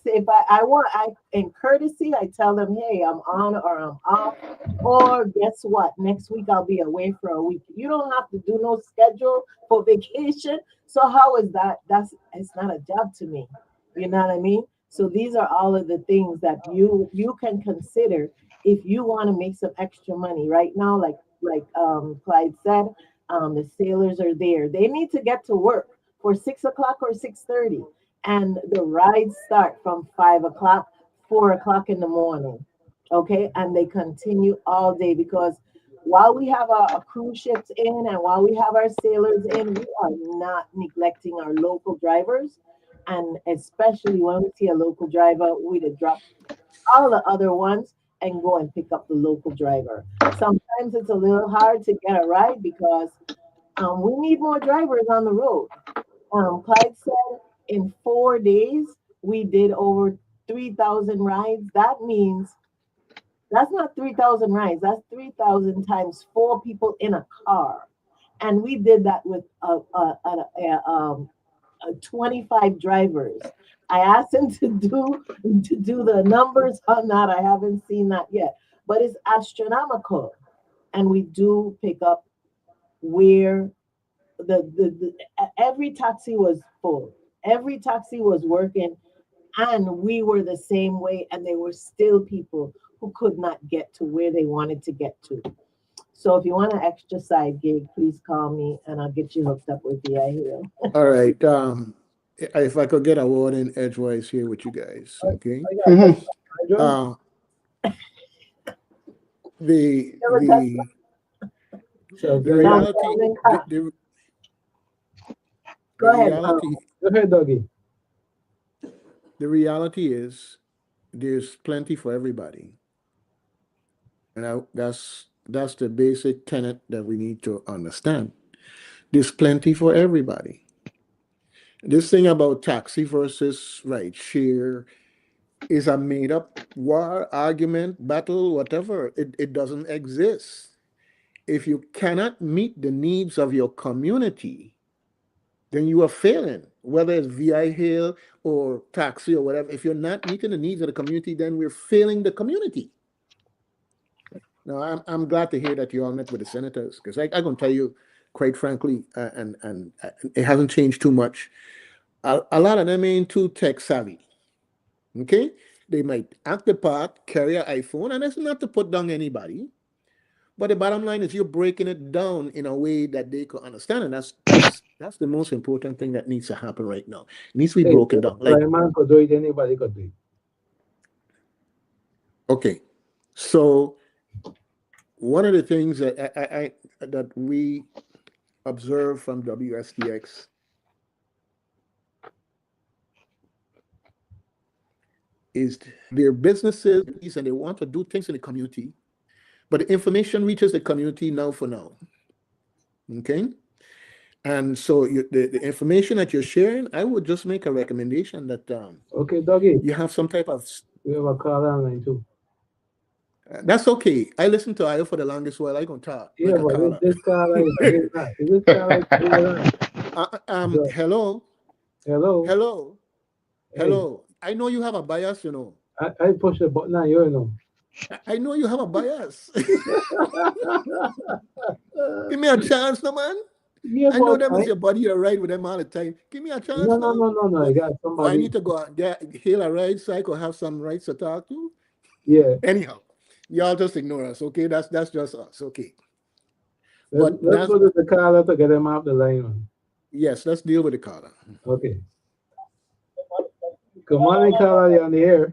in courtesy, I tell them, hey, I'm on or I'm off. Or guess what? Next week I'll be away for a week. You don't have to do no schedule for vacation. So how is that? It's not a job to me. You know what I mean? So these are all of the things that you can consider if you want to make some extra money right now. Like Clyde said, the sailors are there. They need to get to work for 6 o'clock or 6:30, and the rides start from 5 o'clock, 4 o'clock in the morning. Okay, and they continue all day because while we have our cruise ships in and while we have our sailors in, we are not neglecting our local drivers. And especially when we see a local driver, we'd drop all the other ones and go and pick up the local driver. Sometimes it's a little hard to get a ride because we need more drivers on the road. Clyde said in 4 days we did over 3,000 rides. That means that's not 3,000 rides. That's 3,000 times four people in a car, and we did that with 25 drivers. I asked him to do the numbers on that. I haven't seen that yet, but it's astronomical. And we do pick up where every taxi was full. Every taxi was working, and we were the same way. And there were still people who could not get to where they wanted to get to. So if you want an extra side gig, please call me and I'll get you hooked up with VI here. All right. If I could get a word in edgewise here with you guys, okay? I got Mhm. Joe. Uh, the Never touch the So the very Sam reality Sheldon the, Car. the, Go the ahead. reality go ahead, doggy. the reality is there's plenty for everybody, and that's the basic tenet that we need to understand. There's plenty for everybody. This thing about taxi versus right share is a made up war, argument, battle, whatever. It doesn't exist. If you cannot meet the needs of your community, then you are failing, whether it's VI Hail or taxi or whatever. If you're not meeting the needs of the community, then we're failing the community. Now, I'm glad to hear that you all met with the senators because I can tell you, quite frankly, and it hasn't changed too much. A lot of them ain't too tech savvy. Okay, they might act the part, carry an iPhone, and that's not to put down anybody. But the bottom line is you're breaking it down in a way that they could understand, and that's the most important thing that needs to happen right now. It needs to be Hey, broken down. Like, Sulaiman could do it, anybody could do it. okay, so one of the things that that we observe from WSTX is their businesses and they want to do things in the community, but the information reaches the community now for now. Okay, and so the information that you're sharing, I would just make a recommendation that Okay, doggy. you have some type of. We have a call online too. That's okay. I listened to IO for the longest while. I gonna talk Yeah, like a but caller. this caller is here now. This caller is here now. So, Hello, hello. hello, Hey, hello. I know you have a bias, you know. I push the button now, you know. I know you have a bias. Give me a chance, no man. Yeah, I know but them is your buddy. You're right with them all the time. Give me a chance now. no. I What? got Oh, I somebody. need to go out there, hail a ride so I could have some rights to talk to. Yeah, Anyhow, y'all just ignore us, okay? That's just us, okay? let's, But let's that's go to the caller to get him off the line, man. yes. Let's deal with the caller. Okay. Good morning, caller. You're on the air.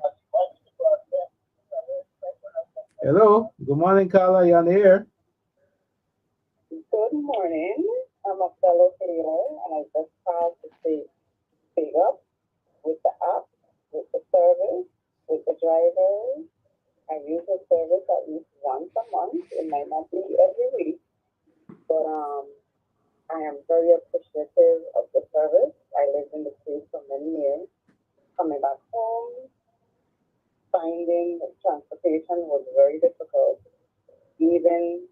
Hello. Good morning, caller. You're on the air. Good morning. I'm a fellow sailor, and I just called to say big up with the app, with the service, with the drivers. I use the service at least once a month. It might not be every week, but I am very appreciative of the service. I lived in the States for many years. Coming back home, finding transportation was very difficult, even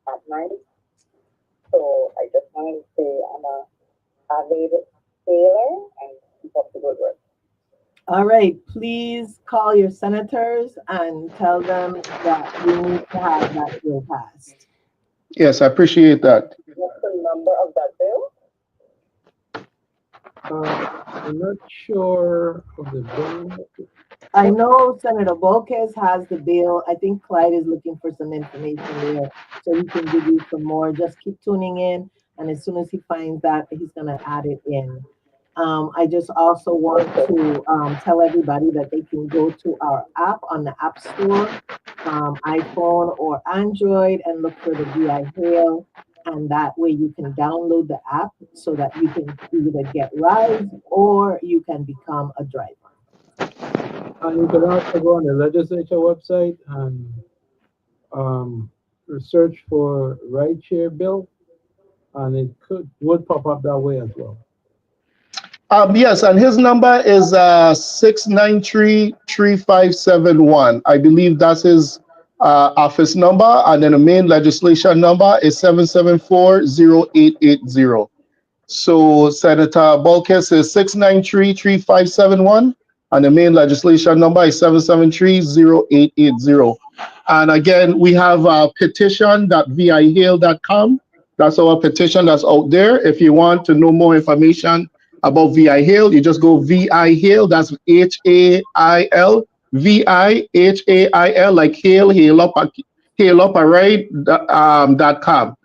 at night. So I just wanted to say I'm a avid sailor and keep up the good work. All right, please call your senators and tell them that we need to have that bill passed. Yes, I appreciate that. What's the number of that bill? I'm not sure of the bill. I know Senator Volquez has the bill. I think Clyde is looking for some information there so he can give you some more. Just keep tuning in, and as soon as he finds that, he's going to add it in. I just also want to tell everybody that they can go to our app on the App Store, iPhone or Android, and look for the VI Hail. And that way you can download the app so that you can either get rides or you can become a driver. And you can also go on the legislature website and search for rideshare bill, and it would pop up that way as well. Yes, and his number is 693-3571. I believe that's his office number, and then the main legislation number is 774-0880. So Senator Bulkis is 693-3571, and the main legislation number is 773-0880. And again, we have petition.vihail.com. That's our petition that's out there. If you want to know more information about VI Hail, you just go VI Hail. That's HAIL, VIHAIL, like hail up, right, .com.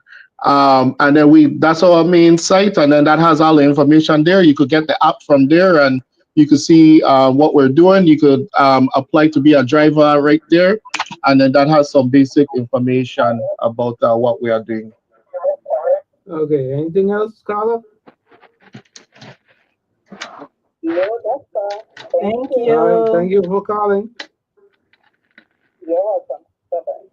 And then that's our main site, and then that has all the information there. You could get the app from there, and you could see what we're doing. You could apply to be a driver right there, and then that has some basic information about what we are doing. Okay, anything else, Carla? No, that's all. Thank All you. right, thank you for calling. You're welcome. Bye-bye.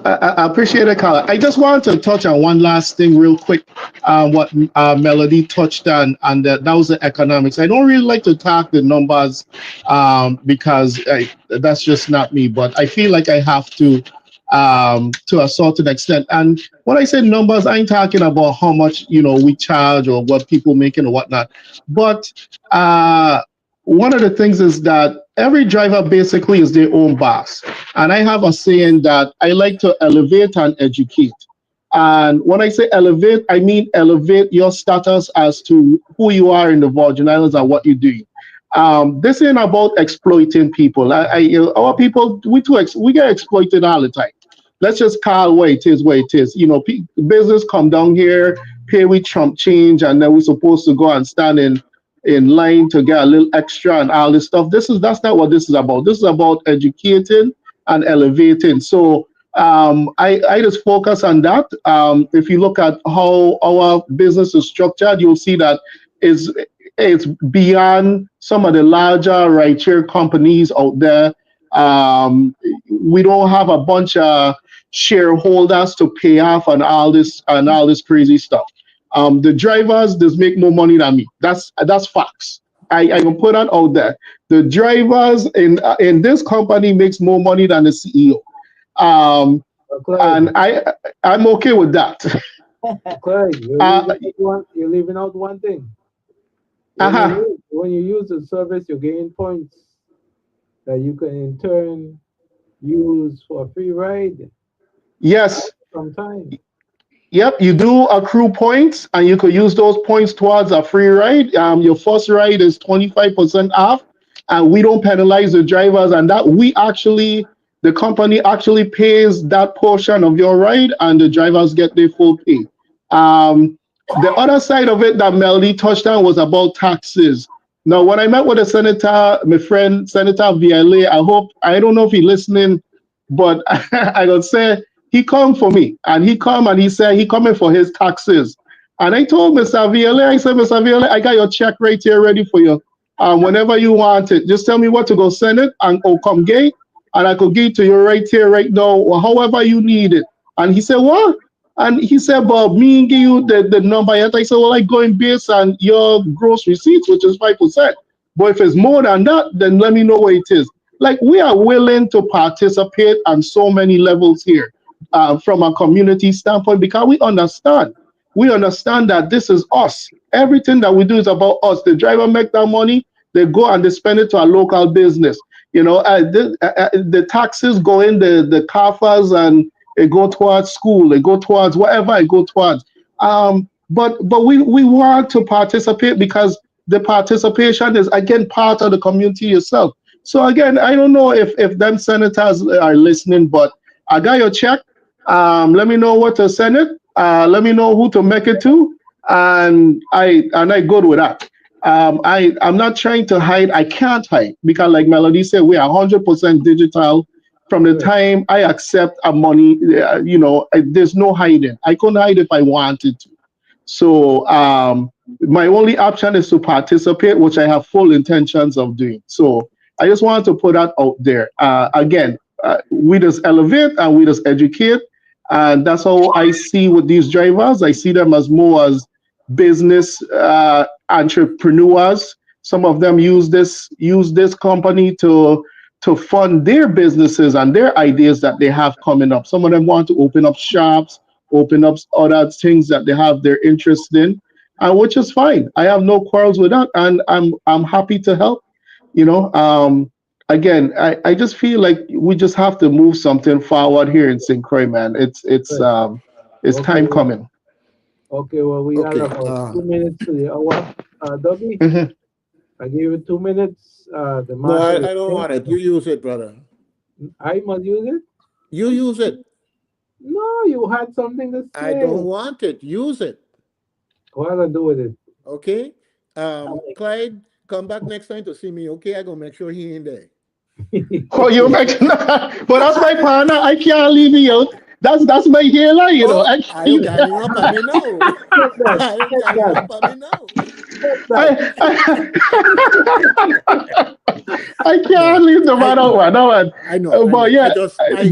I appreciate it, Carla. I just wanted to touch on one last thing real quick. What Melody touched on, and that was the economics. I don't really like to talk the numbers because that's just not me. But I feel like I have to a certain extent. And when I say numbers, I ain't talking about how much we charge or what people making or whatnot. But one of the things is that every driver basically is their own boss. And I have a saying that I like to elevate and educate. And when I say elevate, I mean elevate your status as to who you are in the Virgin Islands and what you do. This ain't about exploiting people. Our people, we get exploited all the time. Let's just call where it is, where it is. Business come down here, pay with Trump change, and then we're supposed to go and stand in line to get a little extra and all this stuff. That's not what this is about. This is about educating and elevating. So I just focus on that. If you look at how our business is structured, you'll see that it's beyond some of the larger rideshare companies out there. We don't have a bunch of shareholders to pay off and all this crazy stuff. The drivers just make more money than me. That's facts. I can put that out there. The drivers in this company makes more money than the CEO. And I'm okay with that. Craig, you're leaving out one thing. When you use the service, you gain points that you can in turn use for a free ride. Yes. Sometimes. Yep, you do accrue points, and you could use those points towards a free ride. Your first ride is 25% off, and we don't penalize the drivers. And that the company actually pays that portion of your ride, and the drivers get their full pay. The other side of it that Melody touched on was about taxes. Now, when I met with the senator, my friend Senator Viale, I don't know if he's listening, but I gotta say, he come for me, and he said he coming for his taxes. And I told Mr. Viale, Mr. Viale, I got your check right here ready for you. Whenever you want it, just tell me what to go send it, and come get it, and I could give it to you right here, right now, or however you need it. And he said, what? And he said, Bob, me and give you the number yet. I said, well, I going based on your gross receipts, which is 5%. But if it's more than that, then let me know what it is. Like, we are willing to participate on so many levels here from a community standpoint, because we understand that this is us. Everything that we do is about us. The driver make that money, They go and they spend it to a local business. The taxes go in the CAFAs and it go towards school, it go towards whatever it go towards. But we want to participate because the participation is again part of the community yourself. So again, I don't know if them senators are listening, but I got your check. Let me know what to send it. Let me know who to make it to, and I good with that. I'm not trying to hide. I can't hide because, like Melody said, we are 100% digital. From the Right. time I accept a money, there's no hiding. I couldn't hide if I wanted to. So my only option is to participate, which I have full intentions of doing. So I just wanted to put that out there. Again, we just elevate and we just educate, and that's how I see with these drivers. I see them as more as business entrepreneurs. Some of them use this company to fund their businesses and their ideas that they have coming up. Some of them want to open up shops, open up other things that they have their interest in, which is fine. I have no quarrels with that, and I'm happy to help. You know, again, I just feel like we just have to move something forward here in St. Croix, man. Right. It's Okay. time Well, coming. okay. Well, we got Okay. about 2 minutes to the hour. Dougie, Mhm. I gave you 2 minutes. The No, marshal is I don't want it. You use it, brother. I must use it. You use it. No, you had something to I don't say. want it. Use it. What am I gonna do with it? Okay. Like, Clyde, come back next time to see me. Okay, I gonna make sure he ain't there. Oh, you mentioned that, but that's my partner. I can't leave you out. That's my healer. Oh, I are you can't. ganging up on me now? Check that. Are you Check ganging that. up on me now? Check that. I No, can't leave the I man out, man. No, man. I know, I But know. I yeah, just def-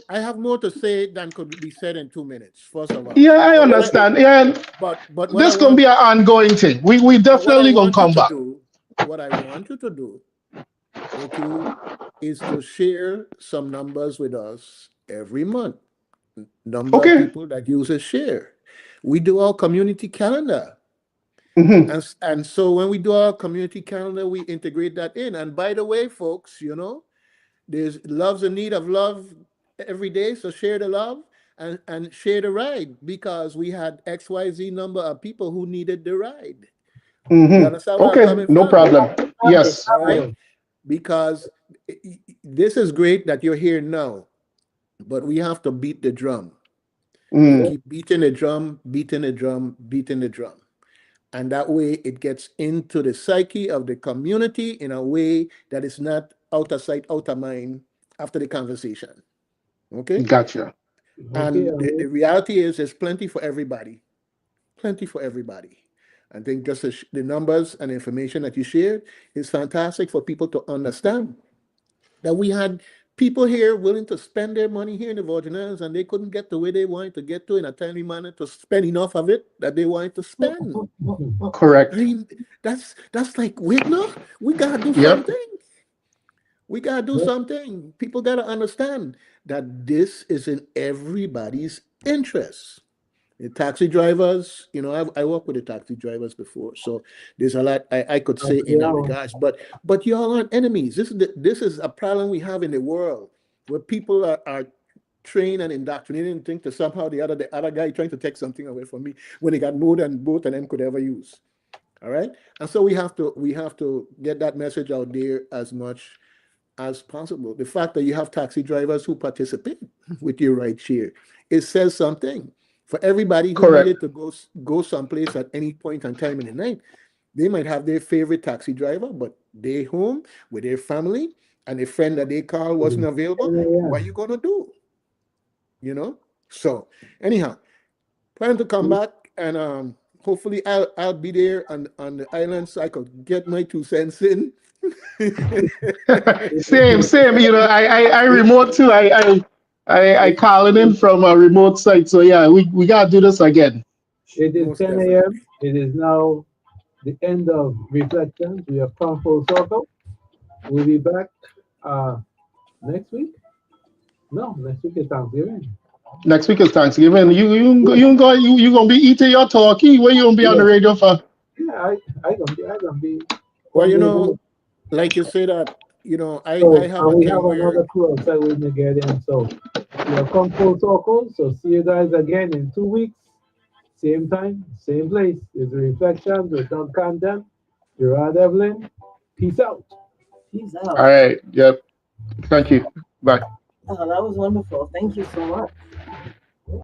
I have more to say than could be said in 2 minutes, first of all. yeah, I But understand. Yeah, but this gonna be an ongoing thing. We what I definitely gonna want you come to back. do, what I want you to do, okay, is to share some numbers with us every month. Number of Okay. people that use a share. We do our community calendar. Hmm. And so when we do our community calendar, we integrate that in. And by the way, folks, there's love's a need of love every day. So share the love and share the ride because we had XYZ number of people who needed the ride. You Hmm. understand where I'm Okay, coming no from? problem. Yes. All right. Yeah. Because this is great that you're here now, but we have to beat the drum and Mm. Yeah. keep beating the drum, beating the drum, beating the drum. And that way it gets into the psyche of the community in a way that is not out of sight, out of mind after the conversation. Okay. Gotcha. Okay. And the reality is there's plenty for everybody. Plenty for everybody. I think just the numbers and information that you shared is fantastic for people to understand that we had people here willing to spend their money here in the Virgin Islands and they couldn't get to where they wanted to get to in a timely manner to spend enough of it that they wanted to spend. I Correct. mean, that's like, wait, no, we gotta do Yep. something. We gotta do Yeah. something. People gotta understand that this is in everybody's interest. The taxi drivers, I worked with the taxi drivers before, so there's a lot I could say in that Yeah. regards. But y'all aren't enemies. This is a problem we have in the world where people are trained and indoctrinated and think that somehow the other guy trying to take something away from me when he got more than both of them could ever use. All right, and so we have to get that message out there as much as possible. The fact that you have taxi drivers who participate with your right share, it says something. For everybody who Correct. needed to go someplace at any point in time in the night, they might have their favorite taxi driver, but they home with their family and a friend that they call wasn't available. 10 What are a.m. you gonna do? You know? So anyhow, plan to come back and hopefully I'll be there on the island so I could get my 2 cents in. Same. I remote too. I It, calling in it, from a remote site. So yeah, we gotta do this again. it is Most 10 a.m. definitely. It is now the end of reflections. We have come full circle. We'll be back uh, next week. No, next week is Thanksgiving. Next week is Thanksgiving. You gonna be eating your turkey. Where you gonna be on Yeah, the radio for? yeah. I gonna be. Well, you Someday know, do. like you say that, you know, I So, have and a we thing have where another crew outside with me again. So, we have come full circle. So, see you guys again in 2 weeks. Same time, same place. It's Reflections with Doug Canton, Gerard Evelyn. Peace out. Peace All out. right. Yep. Thank you. Bye. Oh, that was wonderful. Thank you so much.